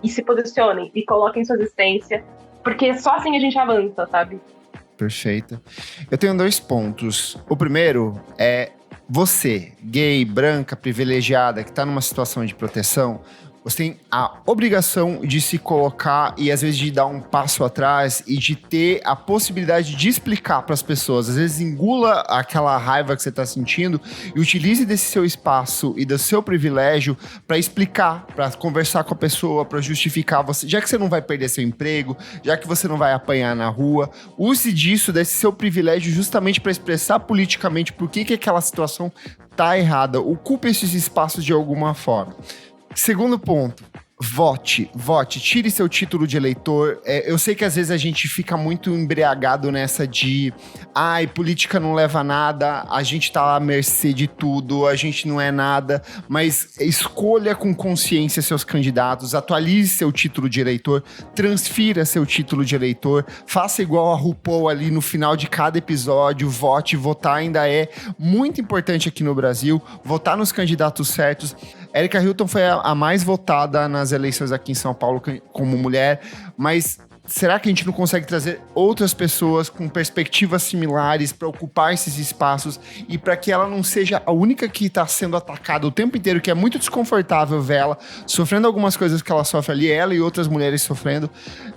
e se posicionem e coloquem sua existência, porque só assim a gente avança, sabe? Perfeito. Eu tenho 2 pontos. O primeiro é você, gay, branca, privilegiada, que está numa situação de proteção. Você tem a obrigação de se colocar e, às vezes, de dar um passo atrás e de ter a possibilidade de explicar para as pessoas. Às vezes, engula aquela raiva que você está sentindo e utilize desse seu espaço e do seu privilégio para explicar, para conversar com a pessoa, para justificar você. Já que você não vai perder seu emprego, já que você não vai apanhar na rua, use disso, desse seu privilégio, justamente para expressar politicamente por que aquela situação está errada. Ocupe esses espaços de alguma forma. Segundo ponto, vote, tire seu título de eleitor. Eu sei que às vezes a gente fica muito embriagado nessa de política não leva a nada, a gente tá à mercê de tudo, a gente não é nada, mas escolha com consciência seus candidatos, atualize seu título de eleitor, transfira seu título de eleitor, faça igual a RuPaul ali no final de cada episódio, vote. Votar ainda é muito importante aqui no Brasil, votar nos candidatos certos. Erika Hilton foi a mais votada nas eleições aqui em São Paulo como mulher, mas será que a gente não consegue trazer outras pessoas com perspectivas similares para ocupar esses espaços e para que ela não seja a única que está sendo atacada o tempo inteiro, que é muito desconfortável ver ela sofrendo algumas coisas que ela sofre ali, ela e outras mulheres sofrendo.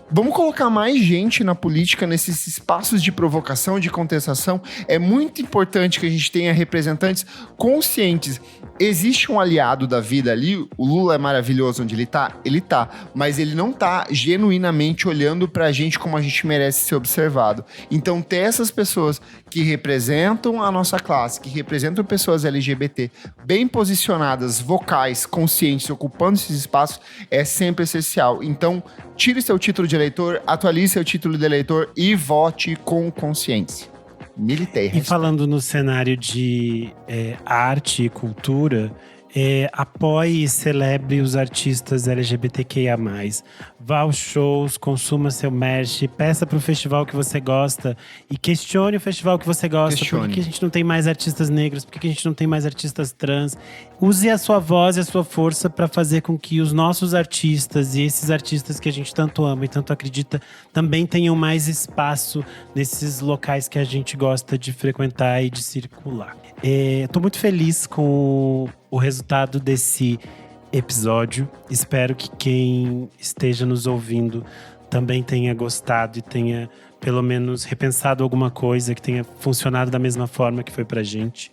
Vamos colocar mais gente na política, nesses espaços de provocação, de contestação. É muito importante que a gente tenha representantes conscientes. Existe um aliado da vida ali, o Lula é maravilhoso onde ele tá, mas ele não tá genuinamente olhando pra gente como a gente merece ser observado. Então, ter essas pessoas que representam a nossa classe, que representam pessoas LGBT, bem posicionadas, vocais, conscientes, ocupando esses espaços, é sempre essencial. Então, tire seu título de eleitor, atualize seu título de eleitor e vote com consciência. Militei. E falando no cenário de arte e cultura, apoie e celebre os artistas LGBTQIA+. Vá aos shows, consuma seu merch, peça pro festival que você gosta e questione o festival que você gosta. Por que a gente não tem mais artistas negros? Por que a gente não tem mais artistas trans? Use a sua voz e a sua força para fazer com que os nossos artistas e esses artistas que a gente tanto ama e tanto acredita também tenham mais espaço nesses locais que a gente gosta de frequentar e de circular. Tô muito feliz com o resultado desse episódio. Espero que quem esteja nos ouvindo também tenha gostado e tenha pelo menos repensado alguma coisa, que tenha funcionado da mesma forma que foi pra gente.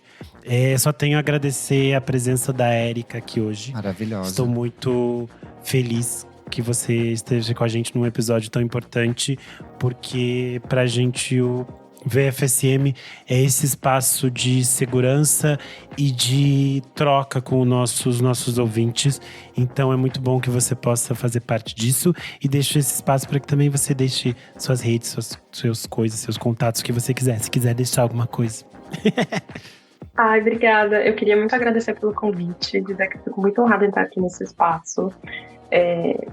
Só tenho a agradecer a presença da Erika aqui hoje. Maravilhosa. Estou muito feliz que você esteja com a gente num episódio tão importante, porque pra gente o VFSM é esse espaço de segurança e de troca com os nossos ouvintes. Então é muito bom que você possa fazer parte disso e deixe esse espaço para que também você deixe suas redes, suas coisas, seus contatos, que você quiser. Se quiser deixar alguma coisa. Ai, obrigada. Eu queria muito agradecer pelo convite, dizer que eu fico muito honrada em estar aqui nesse espaço.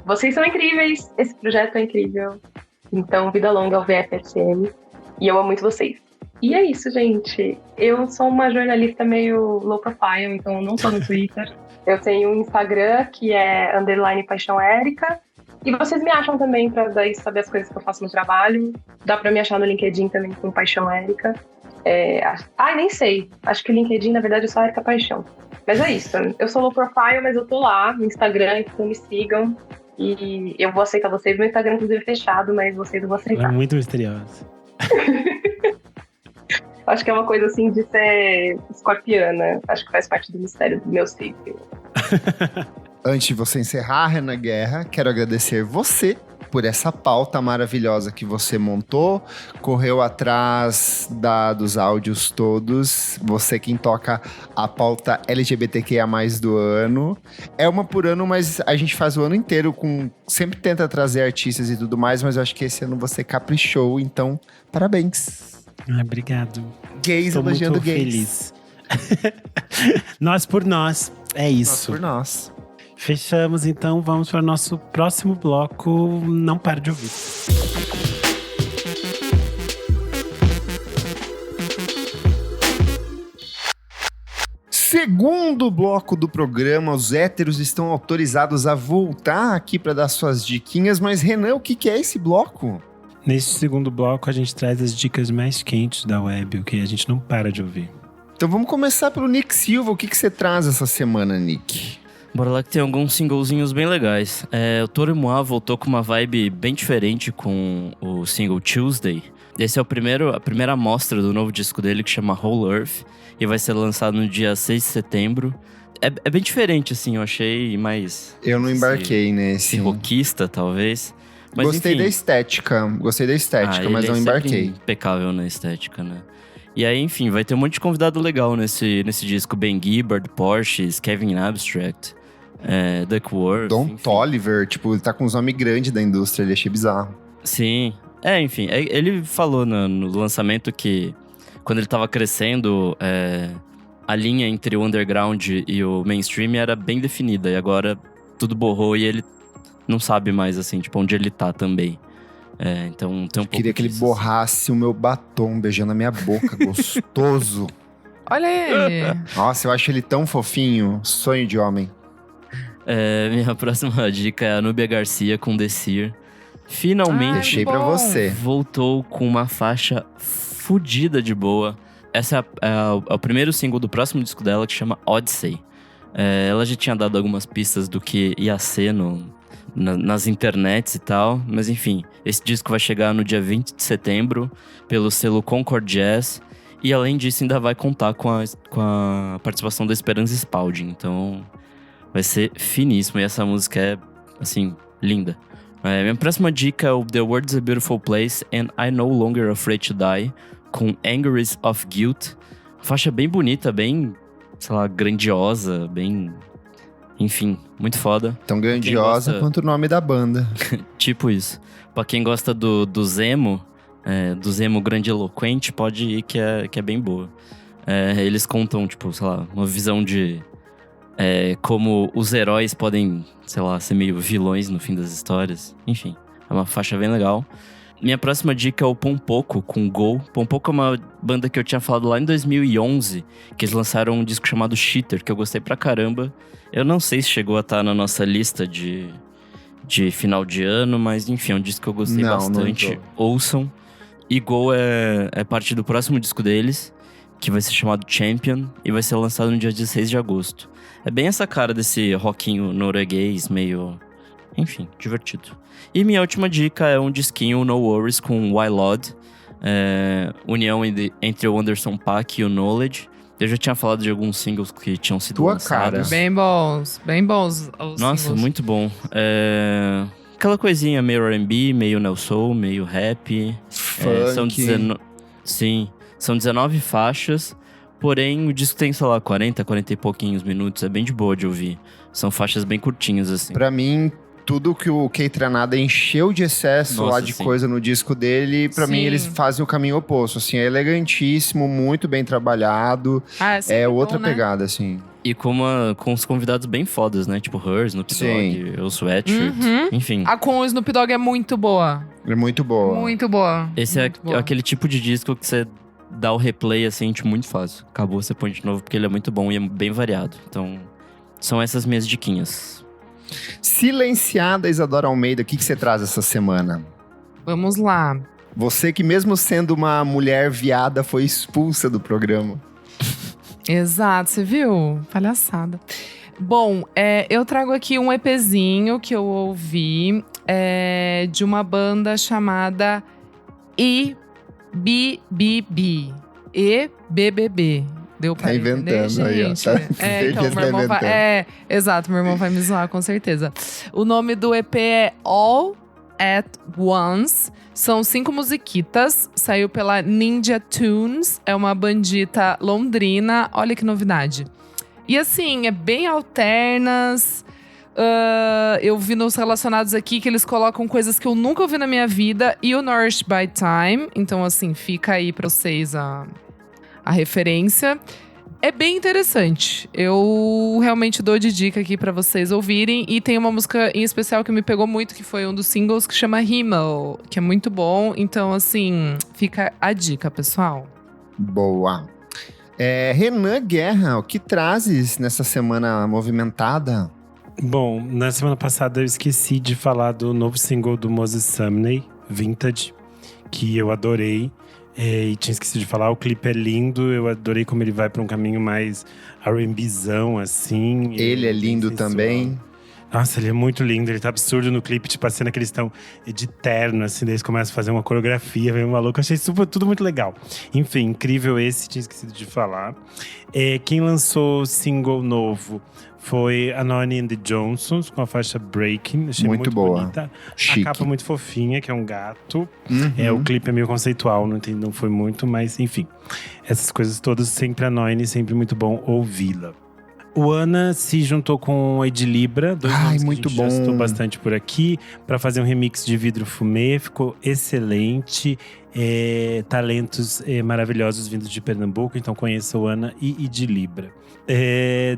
Vocês são incríveis, esse projeto é incrível. Então, vida longa ao VFSM. E eu amo muito vocês. E é isso, gente. Eu sou uma jornalista meio low profile, então eu não tô no Twitter. Eu tenho um Instagram que é _paixãoérica. E vocês me acham também pra daí saber as coisas que eu faço no trabalho. Dá pra me achar no LinkedIn também com Paixão Érica. Nem sei. Acho que o LinkedIn, na verdade, é só Érica Paixão. Mas é isso. Eu sou low profile, mas eu tô lá no Instagram, então me sigam. E eu vou aceitar vocês. Meu Instagram, inclusive, é fechado, mas vocês eu vou aceitar. É muito misteriosa. Acho que é uma coisa assim de ser escorpiana. Acho que faz parte do mistério do meu signo. Antes de você encerrar, Renan Guerra, quero agradecer você por essa pauta maravilhosa que você montou, correu atrás dos áudios todos, você quem toca a pauta LGBTQIA+, do ano. É uma por ano, mas a gente faz o ano inteiro, sempre tenta trazer artistas e tudo mais, mas eu acho que esse ano você caprichou, então parabéns. Obrigado. Gays elogiando Feliz. gays. Nós por nós, é isso. Nós por nós. Fechamos, então vamos para o nosso próximo bloco. Não pare de ouvir. Segundo bloco do programa, os héteros estão autorizados a voltar aqui para dar suas diquinhas, mas Renan, o que é esse bloco? Neste segundo bloco, a gente traz as dicas mais quentes da web, o que a gente não para de ouvir. Então vamos começar pelo Nick Silva. O que você traz essa semana, Nick? Bora lá que tem alguns singlezinhos bem legais. O Toro y Moi voltou com uma vibe bem diferente com o single Tuesday. Esse é a primeira amostra do novo disco dele, que chama Whole Earth, e vai ser lançado no dia 6 de setembro. É bem diferente, assim, eu achei mais... Eu não embarquei nesse. Rockista, talvez. Mas, Gostei enfim, da estética, mas não embarquei. Impecável na estética, né? E aí, enfim, vai ter um monte de convidado legal nesse disco. Ben Gibbard, Porsches, Kevin Abstract, Duckworth. Don Toliver, ele tá com os nomes grandes da indústria, ele achei bizarro. Sim. Enfim, ele falou no lançamento que quando ele tava crescendo, a linha entre o underground e o mainstream era bem definida. E agora tudo borrou e ele não sabe mais, assim, onde ele tá também. Então tem um pouco Queria que ele borrasse o meu batom, beijando a minha boca, gostoso. Olha ele! Nossa, eu acho ele tão fofinho, sonho de homem. Minha próxima dica é a Núbia Garcia com Desir. Finalmente deixei pra você. Voltou com uma faixa fodida de boa. Essa é o primeiro single do próximo disco dela, que chama Odyssey. Ela já tinha dado algumas pistas do que ia ser nas internets e tal, mas enfim, esse disco vai chegar no dia 20 de setembro pelo selo Concord Jazz, e além disso ainda vai contar com a participação da Esperança Spalding, então vai ser finíssimo, e essa música é, assim, linda. Minha próxima dica é o The World's a Beautiful Place and I No Longer Afraid to Die, com Angers of Guilt, faixa bem bonita, bem, sei lá, grandiosa, bem... Enfim, muito foda. Tão grandiosa quanto o nome da banda. Tipo isso. Pra quem gosta do Zemo, do Zemo grandiloquente, pode ir que é bem boa. Eles contam, sei lá, uma visão de como os heróis podem, sei lá, ser meio vilões no fim das histórias. Enfim, é uma faixa bem legal. Minha próxima dica é o Pompoko, com Go. Pompoko é uma banda que eu tinha falado lá em 2011, que eles lançaram um disco chamado Cheater, que eu gostei pra caramba. Eu não sei se chegou a estar na nossa lista de final de ano, mas enfim, é um disco que eu gostei bastante. Ouçam. E Go é parte do próximo disco deles, que vai ser chamado Champion, e vai ser lançado no dia 16 de agosto. É bem essa cara desse rockinho norueguês, meio... Enfim, divertido. E minha última dica é um disquinho No Worries com Wylod, união entre o Anderson .Paak e o Knowledge. Eu já tinha falado de alguns singles que tinham sido lançados. Bem bons os Nossa, singles. muito bom. Aquela coisinha meio R&B, meio neo soul, meio rap. Funk. Sim, são 19 faixas, porém o disco tem, sei lá, 40 e pouquinhos minutos. É bem de boa de ouvir. São faixas bem curtinhas, assim. Pra mim, tudo que o Keitranada encheu de excesso Nossa, lá de sim. coisa no disco dele, pra mim Sim. eles fazem o caminho oposto, assim, é elegantíssimo, muito bem trabalhado, sempre é outra bom, né? pegada, assim. E com os convidados bem fodas, né? Tipo Her, Snoop Dogg, o Sweatshirt, Uhum. enfim. A com o Snoop Dogg é muito boa. É muito boa. Muito boa. Esse é muito boa. aquele tipo de disco que você dá o replay, assim, tipo, muito fácil. Acabou, você põe de novo, porque ele é muito bom e é bem variado. Então, são essas minhas diquinhas. Silenciada, Isadora Almeida, o que você traz essa semana? Vamos lá. Você que mesmo sendo uma mulher viada foi expulsa do programa. Exato, você viu? Palhaçada. Bom, eu trago aqui um EPzinho que eu ouvi de uma banda chamada EBBB. EBBB. Deu pra Tá entender, inventando aí, ó. gente? Tá- Então, Ele meu irmão tá vai, exato, meu irmão vai me zoar, com certeza. O nome do EP é All at Once. São 5 musiquitas, saiu pela Ninja Tunes, é uma bandita londrina, olha que novidade. E assim, é bem alternas. Eu vi nos relacionados aqui que eles colocam coisas que eu nunca ouvi na minha vida e o Nourished by Time. Então, assim, fica aí pra vocês a referência. É bem interessante. Eu realmente dou de dica aqui pra vocês ouvirem. E tem uma música em especial que me pegou muito, que foi um dos singles, que chama Himmel, que é muito bom. Então, assim, fica a dica, pessoal. Boa. Renan Guerra, o que trazes nessa semana movimentada? Bom, na semana passada eu esqueci de falar do novo single do Moses Sumney, Vintage, que eu adorei. E tinha esquecido de falar, o clipe é lindo, eu adorei como ele vai pra um caminho mais R&Bzão, assim. Ele é bem lindo sensual. também. Nossa, ele é muito lindo, ele tá absurdo no clipe, tipo a cena que eles estão de terno, assim, daí eles começam a fazer uma coreografia, vem um maluco, achei tudo muito legal. Enfim, incrível esse, tinha esquecido de falar. Quem lançou single novo foi a Noni and the Johnsons, com a faixa Breaking, achei muito boa. bonita. Chique. A capa muito fofinha, que é um gato. Uhum. O clipe é meio conceitual, não foi muito, mas enfim. Essas coisas todas, sempre a Noni, sempre muito bom ouvi-la. O Ana se juntou com o Ed Libra, dois nomes muito que a gente já bom. citou bastante por aqui, para fazer um remix de Vidro Fumê. Ficou excelente. Talentos maravilhosos vindos de Pernambuco, então conheça o Ana e Ed Libra.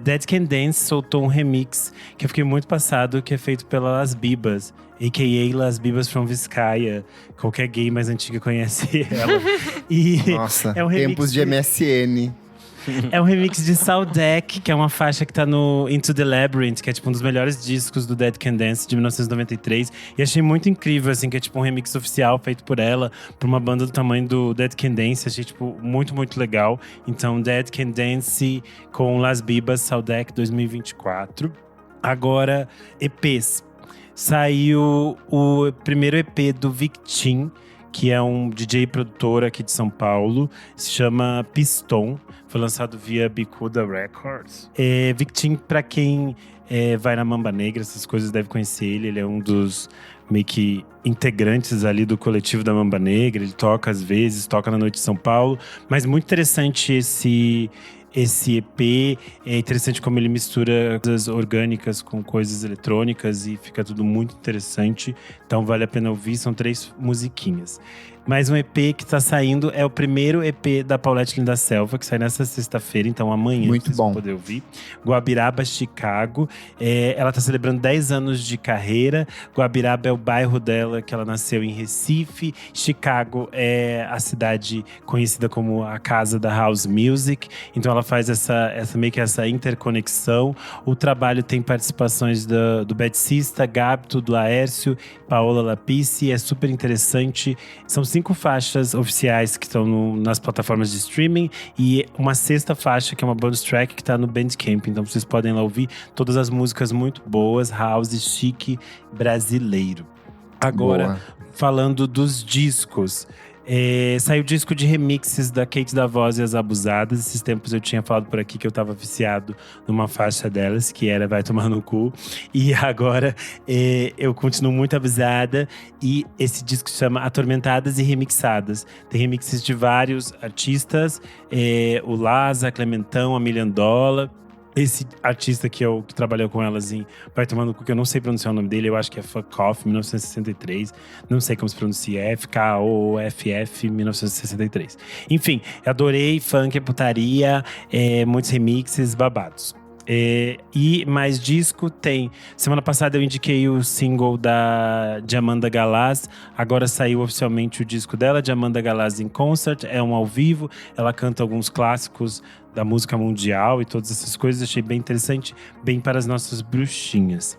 Dead Can Dance soltou um remix que eu fiquei muito passado, que é feito pela Las Bibas, a.k.a. Las Bibas from Vizcaya. Qualquer gay mais antiga conhece ela. E Nossa, é um remix tempos de MSN. É um remix de Saudek, que é uma faixa que tá no Into the Labyrinth, que é tipo um dos melhores discos do Dead Can Dance, de 1993. E achei muito incrível, assim, que é tipo um remix oficial feito por ela, por uma banda do tamanho do Dead Can Dance. Achei, tipo, muito, muito legal. Então, Dead Can Dance com Las Bibas, Saudek 2024. Agora, EPs. Saiu o primeiro EP do Victim, que é um DJ e produtor aqui de São Paulo. Se chama Piston. Foi lançado via Bicuda Records. Victim, pra quem vai na Mamba Negra, essas coisas, deve conhecer ele. Ele é um dos meio que integrantes ali do coletivo da Mamba Negra. Ele toca às vezes, toca na Noite de São Paulo. Mas muito interessante esse EP. É interessante como ele mistura coisas orgânicas com coisas eletrônicas e fica tudo muito interessante. Então vale a pena ouvir, são 3 musiquinhas. Mais um EP que tá saindo, é o primeiro EP da Paulette Linda Selva, que sai nessa sexta-feira, então amanhã Muito vocês bom. vão poder ouvir. Guabiraba, Chicago. Ela tá celebrando 10 anos de carreira. Guabiraba é o bairro dela, que ela nasceu em Recife. Chicago é a cidade conhecida como a casa da House Music. Então ela faz meio que essa interconexão. O trabalho tem participações do Bad Sista, Gabto, do Laércio, Paola Lapice. É super interessante. São 5 faixas oficiais que estão nas plataformas de streaming e uma 6ª faixa, que é uma bonus track, que tá no Bandcamp. Então vocês podem lá ouvir todas as músicas muito boas, house, chique, brasileiro. Agora, Boa. falando dos discos, Saiu o disco de remixes da Kate da Voz e as Abusadas. Esses tempos eu tinha falado por aqui que eu tava viciado numa faixa delas, que era Vai Tomar no Cu. E agora eu continuo muito abusada. E esse disco se chama Atormentadas e Remixadas. Tem remixes de vários artistas. O Laza, Clementão, a Million Dollar. Esse artista que trabalhou com elas em Vai Tomar no Cu, que eu não sei pronunciar o nome dele, eu acho que é Fuck Off, 1963. Não sei como se pronuncia, FKOFF, 1963. Enfim, adorei funk, putaria, muitos remixes, babados. E mais disco tem… Semana passada eu indiquei o single de Amanda Galaz. Agora saiu oficialmente o disco dela, de Amanda Galaz in Concert. É um ao vivo, ela canta alguns clássicos da música mundial e todas essas coisas. Achei bem interessante, bem para as nossas bruxinhas.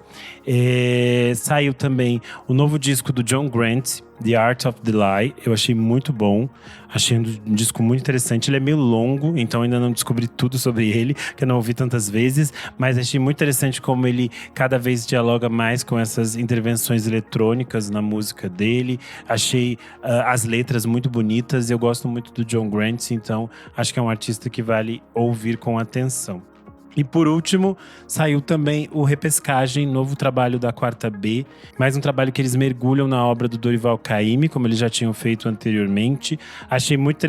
Saiu também o novo disco do John Grant, The Art of the Lie. Eu achei muito bom, achei um disco muito interessante. Ele é meio longo, então ainda não descobri tudo sobre ele, que eu não ouvi tantas vezes, mas achei muito interessante como ele cada vez dialoga mais com essas intervenções eletrônicas na música dele. Achei as letras muito bonitas. Eu gosto muito do John Grant, então acho que é um artista que vale ouvir com atenção. E por último, saiu também o Repescagem, novo trabalho da Quarta B. Mais um trabalho que eles mergulham na obra do Dorival Caymmi, como eles já tinham feito anteriormente. Achei muito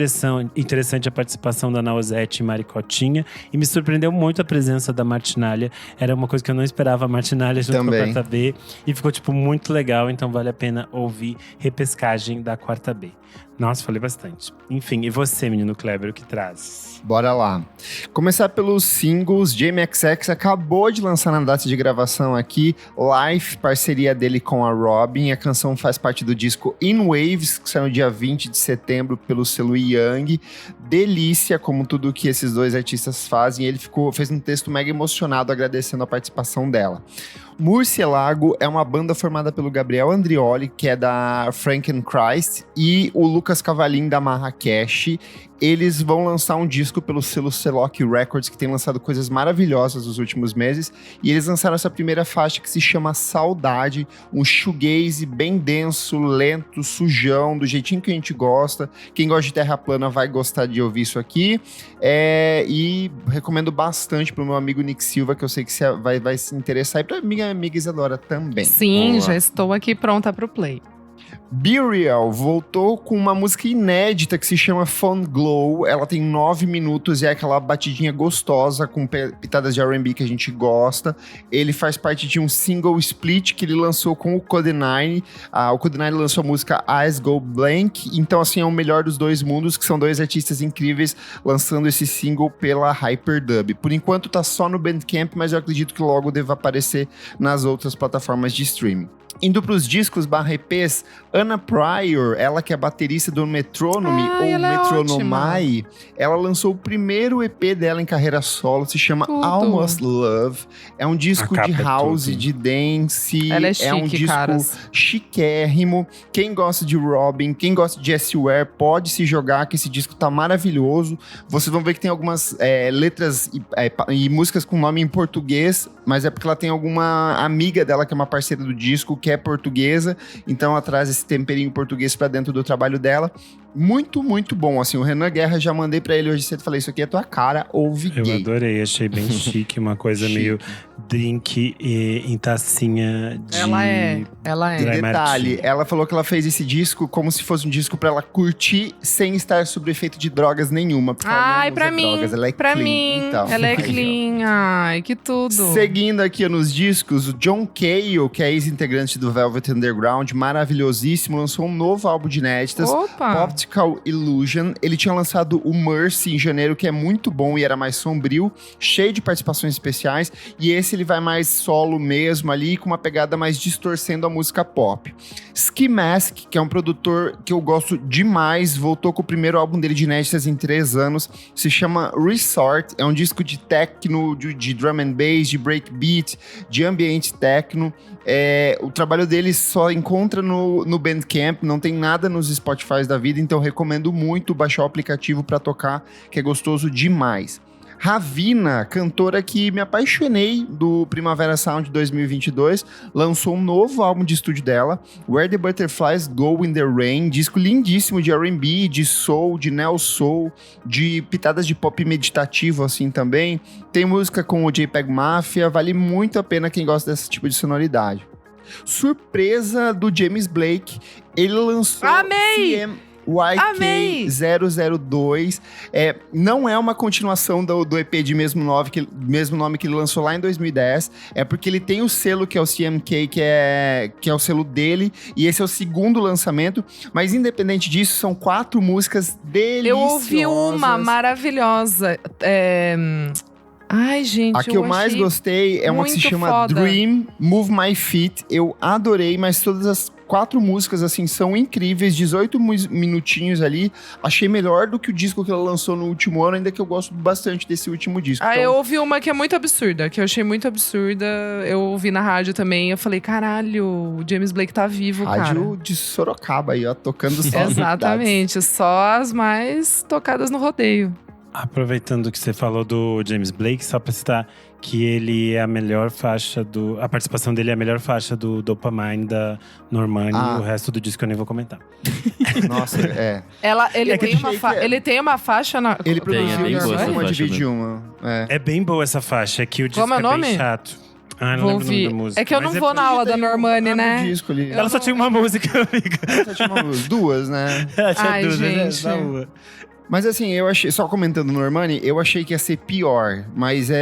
interessante a participação da Nausete e Maricotinha. E me surpreendeu muito a presença da Martinalha. Era uma coisa que eu não esperava, a Martinalha junto com a Quarta B. E ficou, muito legal. Então vale a pena ouvir Repescagem da Quarta B. Nossa, falei bastante. Enfim, e você, menino Kleber, o que traz? Bora lá. Começar pelos singles. Jamie XX acabou de lançar na data de gravação aqui Life, parceria dele com a Robin. A canção faz parte do disco In Waves, que saiu no dia 20 de setembro pelo selo Young. Delícia, como tudo que esses dois artistas fazem. Ele fez um texto mega emocionado agradecendo a participação dela. Murcielago é uma banda formada pelo Gabriel Andrioli, que é da Frankenchrist, e o Lucas Cavalin, da Marrakech. Eles vão lançar um disco pelo selo Celoc Records, que tem lançado coisas maravilhosas nos últimos meses. E eles lançaram essa primeira faixa que se chama Saudade, um shoegaze bem denso, lento, sujão, do jeitinho que a gente gosta. Quem gosta de terra plana vai gostar de ouvir isso aqui. E recomendo bastante pro meu amigo Nick Silva, que eu sei que vai se interessar. E pra minha amiga Isadora também. Sim, já estou aqui pronta pro play. BeReal voltou com uma música inédita que se chama Phone Glow. Ela tem 9 minutos e é aquela batidinha gostosa com pitadas de R&B que a gente gosta. Ele faz parte de um single split que ele lançou com o Code9. O Code9 lançou a música Eyes Go Blank. Então, assim, é o melhor dos dois mundos, que são dois artistas incríveis lançando esse single pela Hyperdub. Por enquanto tá só no Bandcamp, mas eu acredito que logo deva aparecer nas outras plataformas de streaming. Indo pros discos /EPs, Anna Pryor, ela que é baterista do Metronome ou Metronomai, ela lançou o primeiro EP dela em carreira solo, se chama Almost Love. É um disco de house, de dance, ela é chique, um disco chiquérrimo. Quem gosta de Robin, quem gosta de S.Ware, pode se jogar, que esse disco tá maravilhoso. Vocês vão ver que tem algumas letras e músicas com nome em português, mas é porque ela tem alguma amiga dela que é uma parceira do disco, que é portuguesa, então ela traz esse temperinho português pra dentro do trabalho dela. Muito, muito bom, assim, o Renan Guerra, já mandei pra ele hoje cedo, falei, isso aqui é tua cara, ouve gay. Eu adorei, achei bem chique, uma coisa meio drink em tacinha de… Ela é. E detalhe, ela falou que ela fez esse disco como se fosse um disco pra ela curtir sem estar sob efeito de drogas nenhuma. Ai, pra mim, drogas, ela é pra clean, mim, então. ela é clean, ai, que tudo. Seguindo aqui nos discos, o John Cale, que é ex-integrante do Velvet Underground, maravilhosíssimo, lançou um novo álbum de inéditas, Optical Illusion. Ele tinha lançado o Mercy em janeiro, que é muito bom e era mais sombrio, cheio de participações especiais, e esse ele vai mais solo mesmo ali, com uma pegada mais distorcendo a música pop. Ski Mask, que é um produtor que eu gosto demais, voltou com o primeiro álbum dele de inéditas em 3 anos, se chama Resort, é um disco de techno, de drum and bass, de breakbeat, de ambiente techno. O trabalho dele só encontra no Bandcamp, não tem nada nos Spotify da vida, então recomendo muito baixar o aplicativo para tocar, que é gostoso demais. Ravina, cantora que me apaixonei do Primavera Sound 2022, lançou um novo álbum de estúdio dela, Where the Butterflies Go in the Rain, disco lindíssimo de R&B, de soul, de neo soul, de pitadas de pop meditativo assim também. Tem música com o JPEG Mafia, vale muito a pena quem gosta desse tipo de sonoridade. Surpresa do James Blake, ele lançou Amei! YK002. Não é uma continuação do EP de mesmo nome que ele lançou lá em 2010. É porque ele tem o selo que é o CMK, que é o selo dele. E esse é o segundo lançamento. Mas independente disso, são 4 músicas deliciosas. Eu ouvi uma maravilhosa. Ai, gente, a que eu mais gostei é uma que se chama foda. Dream, Move My Feet. Eu adorei, mas todas as 4 músicas, assim, são incríveis. 18 minutinhos ali. Achei melhor do que o disco que ela lançou no último ano, ainda que eu gosto bastante desse último disco. Ah, eu ouvi uma que é muito absurda, que eu achei muito absurda. Eu ouvi na rádio também. Eu falei, caralho, o James Blake tá vivo, rádio de Sorocaba aí, ó, tocando só as Exatamente, só as mais tocadas no rodeio. Aproveitando que você falou do James Blake, só pra citar que ele é a melhor faixa a participação dele é a melhor faixa do Dopamine da Normani, o resto do disco eu nem vou comentar. Nossa, Ele tem uma faixa na. Ele produziu uma divide uma. É bem boa essa faixa, que o disco Como é o nome? bem chato. Não Vou lembro o nome ouvir. da música. É que eu não vou na aula da Normani, né? Disco ali. Ela só tinha uma música, amiga. Ela só tinha duas, né? Ela tinha Ai, duas, gente. Mas assim, eu achei, só comentando no Normani, eu achei que ia ser pior. Mas a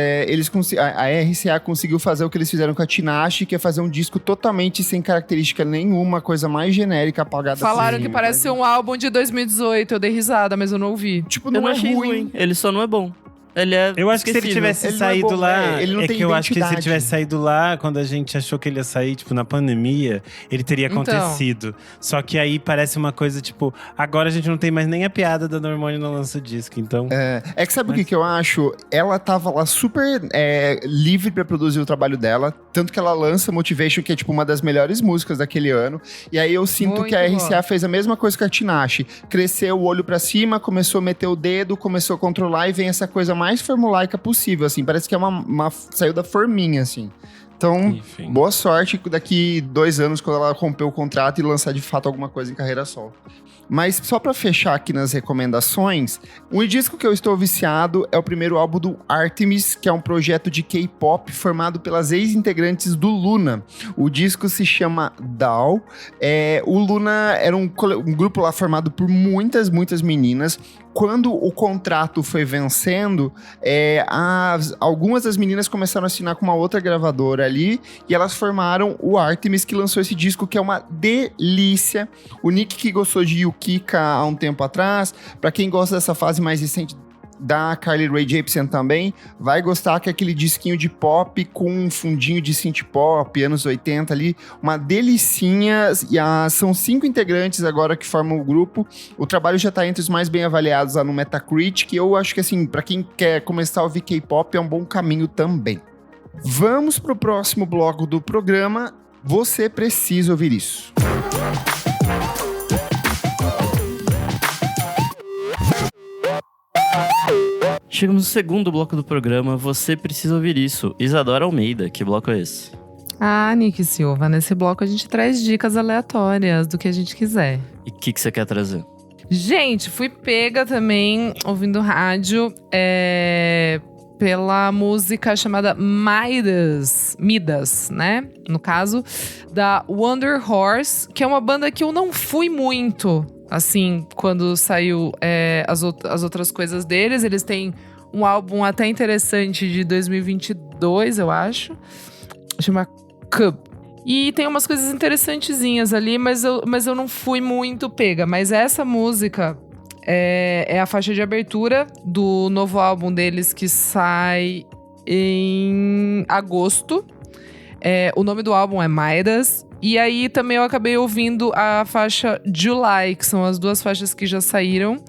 RCA conseguiu fazer o que eles fizeram com a Tinashe, que é fazer um disco totalmente sem característica nenhuma, coisa mais genérica, apagada. Falaram assim, que parece ser um álbum de 2018. Eu dei risada, mas eu não ouvi. Tipo, Eu não não é achei ruim. Ele só não é bom. Ele é Eu acho que se ele esquecível. tivesse Ele não é saído bom, lá, ele não tem que eu acho que se ele identidade. tivesse saído lá, quando a gente achou que ele ia sair, tipo, na pandemia, ele teria acontecido. Só que aí parece uma coisa, tipo, agora a gente não tem mais nem a piada da Normani no lança disco, então… É que sabe o que eu acho? Ela tava lá super livre pra produzir o trabalho dela, tanto que ela lança Motivation, que é tipo uma das melhores músicas daquele ano. E aí eu sinto Muito que a RCA boa. fez a mesma coisa que a Tinashe. Cresceu o olho pra cima, começou a meter o dedo, começou a controlar e vem essa coisa mais formulaica possível, assim. Parece que é saiu da forminha, assim. Então, Enfim. boa sorte daqui 2 anos, quando ela romper o contrato e lançar de fato alguma coisa em carreira solo. Mas só pra fechar aqui nas recomendações, um disco que eu estou viciado é o primeiro álbum do Artemis, que é um projeto de K-pop formado pelas ex-integrantes do Luna. O disco se chama DAO. O Luna era um grupo lá formado por muitas meninas. Quando o contrato foi vencendo, algumas das meninas começaram a assinar com uma outra gravadora ali, e elas formaram o Artemis, que lançou esse disco, que é uma delícia. O Nick, que gostou de Yukika há um tempo atrás, pra quem gosta dessa fase mais recente da Carly Rae Jepsen também, vai gostar, que é aquele disquinho de pop com um fundinho de synth pop, anos 80 ali, uma delicinha. São 5 integrantes agora que formam o grupo. O trabalho já tá entre os mais bem avaliados lá no Metacritic, e eu acho que assim, pra quem quer começar a ouvir K-pop, é um bom caminho também. Vamos pro próximo bloco do programa. Você precisa ouvir isso. Chegamos no segundo bloco do programa. Você precisa ouvir isso. Isadora Almeida, que bloco é esse? Ah, Nick Silva, nesse bloco a gente traz dicas aleatórias do que a gente quiser. E o que você quer trazer? Gente, fui pega também ouvindo rádio pela música chamada Midas, né? No caso, da Wonder Horse, que é uma banda que eu não fui muito, assim, quando saiu as outras coisas deles. Eles têm um álbum até interessante de 2022, eu acho. Chama Cub. E tem umas coisas interessantezinhas ali, mas eu não fui muito pega. Mas essa música é a faixa de abertura do novo álbum deles, que sai em agosto. O nome do álbum é Midas. E aí também eu acabei ouvindo a faixa July, que são as 2 faixas que já saíram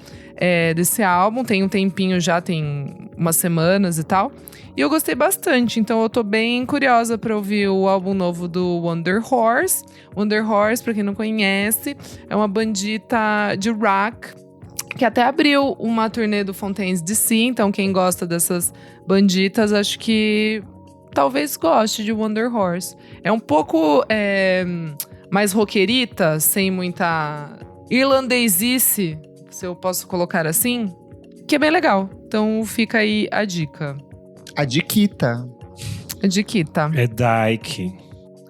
desse álbum. Tem um tempinho já, tem umas semanas e tal. E eu gostei bastante, então eu tô bem curiosa pra ouvir o álbum novo do Wonder Horse. Wonder Horse, pra quem não conhece, é uma bandita de rock que até abriu uma turnê do Fontaines DC. Então, quem gosta dessas banditas, acho que talvez goste de Wonder Horse. É um pouco mais roqueirita, sem muita irlandesice, se eu posso colocar assim, que é bem legal. Então, fica aí a dica. A diquita. A diquita. É Dyke.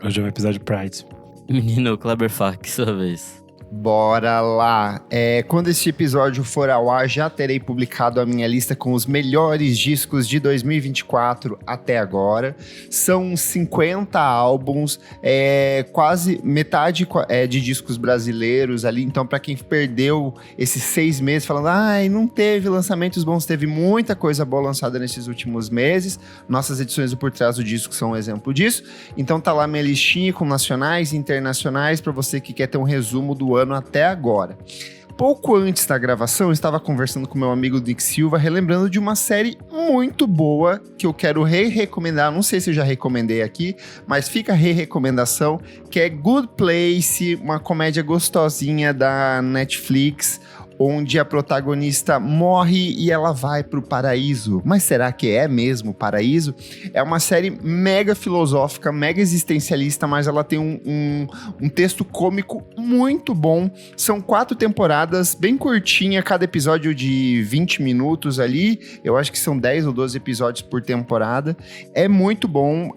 Hoje é um episódio Pride. Menino Kleber Fak, sua vez. Bora lá. Quando esse episódio for ao ar, já terei publicado a minha lista com os melhores discos de 2024 até agora. São 50 álbuns, quase metade de discos brasileiros ali. Então, para quem perdeu esses 6 meses falando, não teve lançamentos bons, teve muita coisa boa lançada nesses últimos meses. Nossas edições do Por Trás do Disco são um exemplo disso. Então, tá lá minha listinha com nacionais e internacionais para você que quer ter um resumo do ano até agora. Pouco antes da gravação, eu estava conversando com meu amigo Nick Silva, relembrando de uma série muito boa que eu quero recomendar. Não sei se eu já recomendei aqui, mas fica a recomendação, que é Good Place, uma comédia gostosinha da Netflix, onde a protagonista morre e ela vai pro paraíso. Mas será que é mesmo paraíso? É uma série mega filosófica, mega existencialista, mas ela tem um texto cômico muito bom. São 4 temporadas, bem curtinha, cada episódio de 20 minutos ali. Eu acho que são 10 ou 12 episódios por temporada. É muito bom.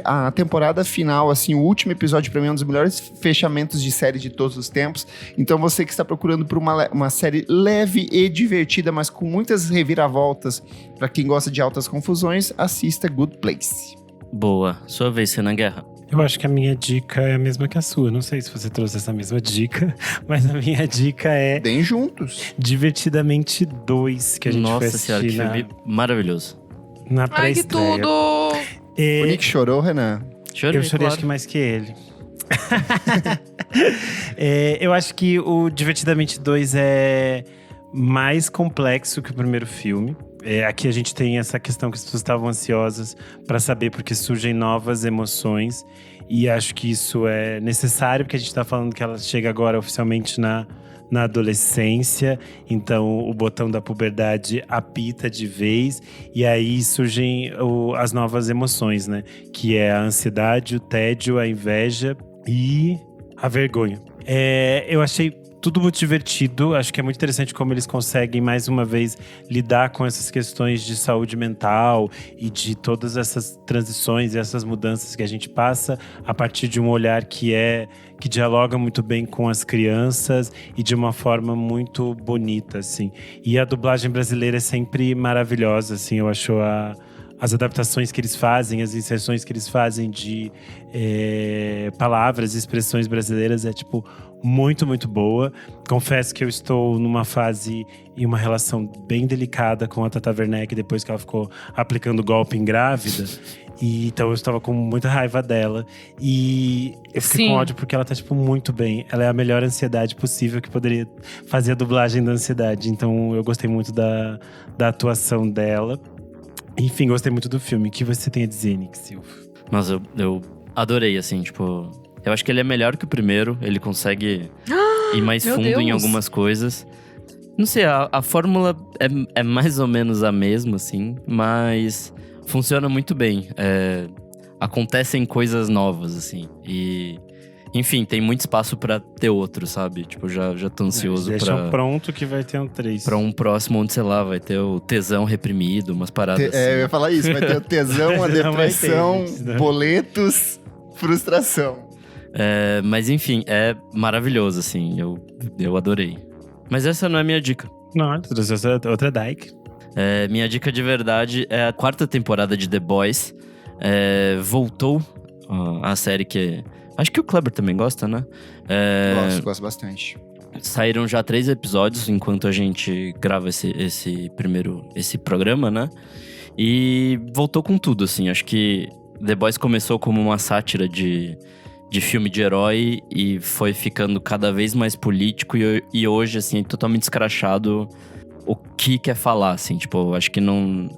A temporada final, assim, o último episódio pra mim é um dos melhores fechamentos de série de todos os tempos. Então você que está procurando por uma série leve e divertida, mas com muitas reviravoltas, para quem gosta de altas confusões, assista Good Place. Boa. Sua vez, Renan Guerra. Eu acho que a minha dica é a mesma que a sua. Não sei se você trouxe essa mesma dica, mas a minha dica é... Bem juntos. Divertidamente 2, que a gente foi assistir. Nossa senhora, que filme maravilhoso. Na pré-estreia. Ai, que tudo! O Nick chorou, Renan? Eu chorei, claro. acho que mais que ele. Eu acho que o Divertidamente 2 é mais complexo que o primeiro filme. Aqui a gente tem essa questão que as pessoas estavam ansiosas para saber, porque surgem novas emoções. E acho que isso é necessário, porque a gente tá falando que ela chega agora oficialmente na adolescência. Então o botão da puberdade apita de vez. E aí surgem as novas emoções, né? Que é a ansiedade, o tédio, a inveja e a vergonha. Eu achei tudo muito divertido. Acho que é muito interessante como eles conseguem, mais uma vez, lidar com essas questões de saúde mental e de todas essas transições e essas mudanças que a gente passa a partir de um olhar que dialoga muito bem com as crianças e de uma forma muito bonita, assim. E a dublagem brasileira é sempre maravilhosa, assim. Eu acho as adaptações que eles fazem, as inserções que eles fazem de palavras e expressões brasileiras muito, muito boa. Confesso que eu estou numa fase e uma relação bem delicada com a Tata Werneck depois que ela ficou aplicando golpe em grávida. E então eu estava com muita raiva dela. E eu fiquei com ódio porque ela tá, muito bem. Ela é a melhor ansiedade possível que poderia fazer a dublagem da ansiedade. Então eu gostei muito da atuação dela. Enfim, gostei muito do filme. O que você tem a dizer, Nick Silva? Nossa, eu adorei, assim, eu acho que ele é melhor que o primeiro. Ele consegue ir mais fundo em algumas coisas. Não sei, a fórmula é mais ou menos a mesma, assim, mas funciona muito bem. Acontecem coisas novas, assim. E, enfim, tem muito espaço pra ter outro, sabe? Já tô ansioso deixa pronto que vai ter um 3. Pra um próximo onde, sei lá, vai ter o tesão reprimido, umas paradas assim. Eu ia falar isso, vai ter o tesão, a depressão, boletos, frustração. Mas enfim, é maravilhoso, assim. Eu adorei. Mas essa não é a minha dica. Não, trouxe outra Dyke. Minha dica de verdade é a 4ª temporada de The Boys. Voltou a série que... Acho que o Kleber também gosta, né? Gosto bastante. Saíram já 3 episódios enquanto a gente grava esse programa, né? E voltou com tudo, assim. Acho que The Boys começou como uma sátira de filme de herói e foi ficando cada vez mais político e hoje, assim, totalmente escrachado o que quer falar, assim. Acho que não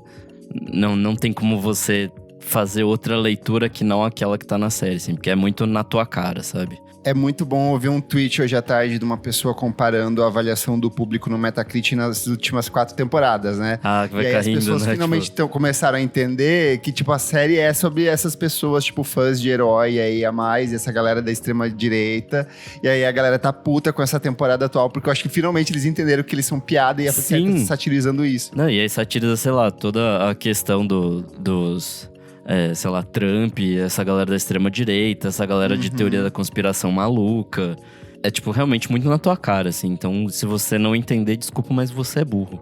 tem como você fazer outra leitura que não aquela que tá na série, assim, porque é muito na tua cara, sabe? É muito bom ouvir um tweet hoje à tarde de uma pessoa comparando a avaliação do público no Metacritic nas últimas 4 temporadas, né? Ah, que vai E aí caindo, as pessoas né? finalmente começaram a entender que, tipo, a série é sobre essas pessoas, tipo, fãs de herói aí a mais, essa galera da extrema-direita. E aí a galera tá puta com essa temporada atual, porque eu acho que finalmente eles entenderam que eles são piada e a série tá satirizando isso. Não, e aí satiriza, sei lá, toda a questão dos... sei lá, Trump, essa galera da extrema-direita, essa galera de teoria da conspiração maluca. É, tipo, realmente muito na tua cara, assim. Então, se você não entender, desculpa, mas você é burro.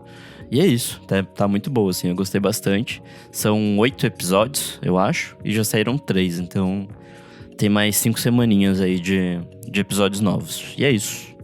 E é isso, tá muito boa, assim, eu gostei bastante. São 8 episódios, eu acho, e já saíram 3, então tem mais 5 semaninhas aí de episódios novos. E é isso.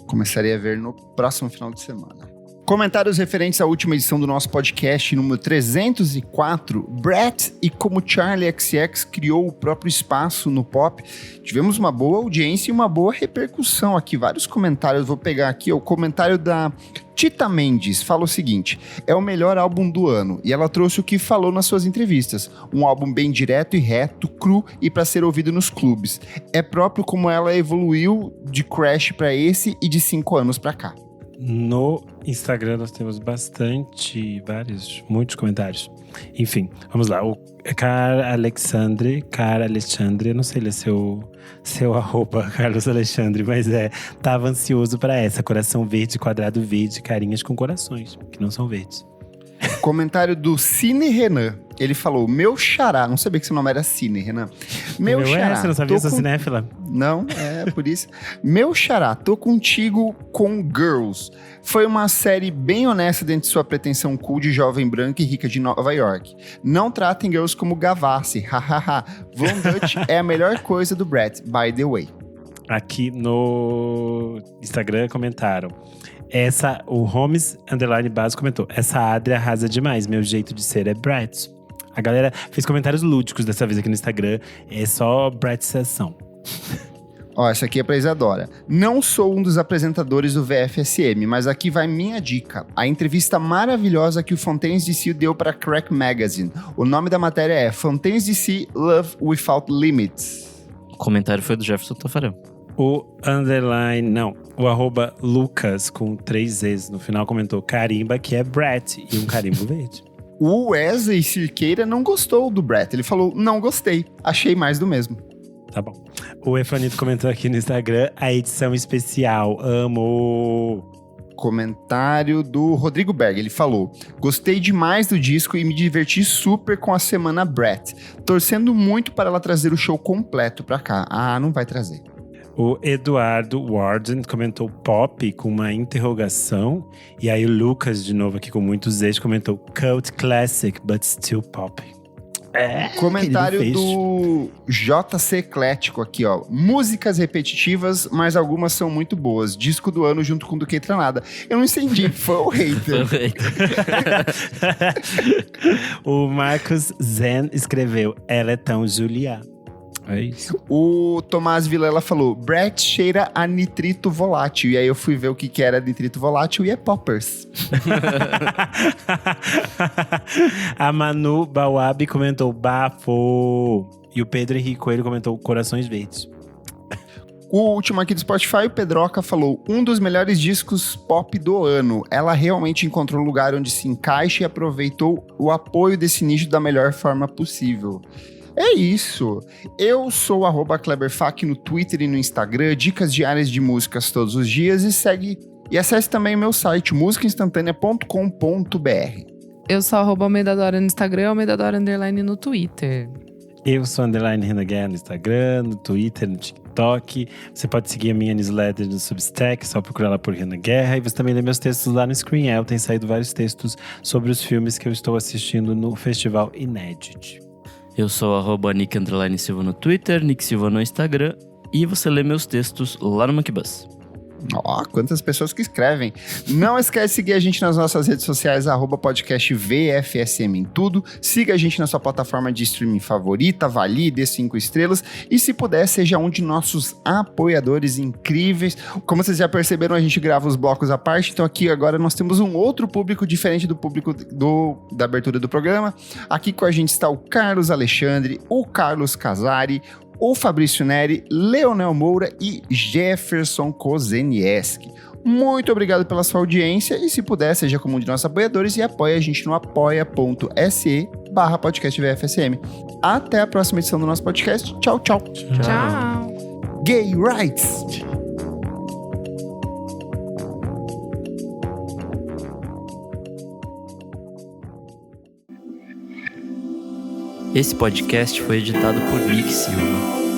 Começarei a ver no próximo final de semana. Comentários referentes à última edição do nosso podcast, número 304, Brett e como Charli XCX criou o próprio espaço no pop. Tivemos uma boa audiência e uma boa repercussão aqui, vários comentários, vou pegar aqui o comentário da Tita Mendes, fala o seguinte: é o melhor álbum do ano, e ela trouxe o que falou nas suas entrevistas, um álbum bem direto e reto, cru e para ser ouvido nos clubes. É próprio como ela evoluiu de Crash para esse e de 5 anos para cá. No Instagram nós temos muitos comentários. Enfim, vamos lá. O Cara Alexandre, eu não sei ler seu arroba, Carlos Alexandre, mas tava ansioso pra essa. Coração verde, quadrado verde, carinhas com corações, que não são verdes. Comentário do Cine Renan. Ele falou, meu xará. Não sabia que seu nome era Cine, Renan. Meu xará. Você não sabia, sou cinéfila? Não, é por isso. Meu xará, tô contigo com Girls. Foi uma série bem honesta dentro de sua pretensão cool de jovem branca e rica de Nova York. Não tratem Girls como gavassi, hahaha. Von Dutch é a melhor coisa do Brett, by the way. Aqui no Instagram comentaram. O Holmes _Base comentou: essa Adri arrasa demais, meu jeito de ser é Brett. A galera fez comentários lúdicos dessa vez aqui no Instagram. É só Brett sessão. Ó, essa aqui é pra Isadora. Não sou um dos apresentadores do VFSM, mas aqui vai minha dica. A entrevista maravilhosa que o Fontaines DC deu para Crack Magazine. O nome da matéria é Fontaines DC Love Without Limits. O comentário foi do Jefferson Tafarel. O Lucas, com 3 Z's no final, comentou carimba, que é Brett, e um carimbo verde. O Wesley Cirqueira não gostou do Brett. Ele falou, não gostei, achei mais do mesmo. Tá bom. O Efanito comentou aqui no Instagram, a edição especial, amo. Comentário do Rodrigo Berg, ele falou: gostei demais do disco e me diverti super com a semana Brett. Torcendo muito para ela trazer o show completo pra cá. Ah, não vai trazer. O Eduardo Warden comentou pop com uma interrogação. E aí o Lucas, de novo aqui com muitos Z's, comentou cult classic, but still pop. Comentário do JC Eclético aqui, ó. Músicas repetitivas, mas algumas são muito boas. Disco do ano junto com Do Que Entra Nada. Eu não entendi, foi o hater. O Marcos Zen escreveu, ela é tão Julia. É isso. O Tomás Vilela falou, Brett cheira a nitrito volátil. E aí eu fui ver o que era nitrito volátil e é poppers. A Manu Bawabi comentou bafo. E o Pedro Henrique Coelho comentou corações verdes. O último aqui do Spotify, o Pedroca falou, um dos melhores discos pop do ano. Ela realmente encontrou um lugar onde se encaixa e aproveitou o apoio desse nicho da melhor forma possível. É isso. Eu sou @KleberFak no Twitter e no Instagram, dicas diárias de músicas todos os dias e acesse também o meu site, musicainstantanea.com.br. Eu sou @Almeidadora no Instagram, Almeidadora _ no Twitter. Eu sou _Renan Guerra no Instagram, no Twitter, no TikTok. Você pode seguir a minha newsletter no Substack, só procurar lá por Renan Guerra. E você também lê meus textos lá no Screen. Tem saído vários textos sobre os filmes que eu estou assistindo no Festival Inédit. Eu sou @Nick_Silva no Twitter, Nick Silva no Instagram. E você lê meus textos lá no Monkey Bus. Ó, quantas pessoas que escrevem. Não esquece de seguir a gente nas nossas redes sociais, @podcast VFSM em tudo. Siga a gente na sua plataforma de streaming favorita, avalie, dê 5 estrelas. E se puder, seja um de nossos apoiadores incríveis. Como vocês já perceberam, a gente grava os blocos à parte. Então aqui agora nós temos um outro público diferente do público da abertura do programa. Aqui com a gente está o Carlos Alexandre, o Carlos Casari, o Fabrício Neri, Leonel Moura e Jefferson Kozenieski. Muito obrigado pela sua audiência e se puder, seja como um de nossos apoiadores e apoie a gente no apoia.se/podcast VFSM. Até a próxima edição do nosso podcast. Tchau, tchau. Tchau. Gay Rights. Esse podcast foi editado por Nick Silva.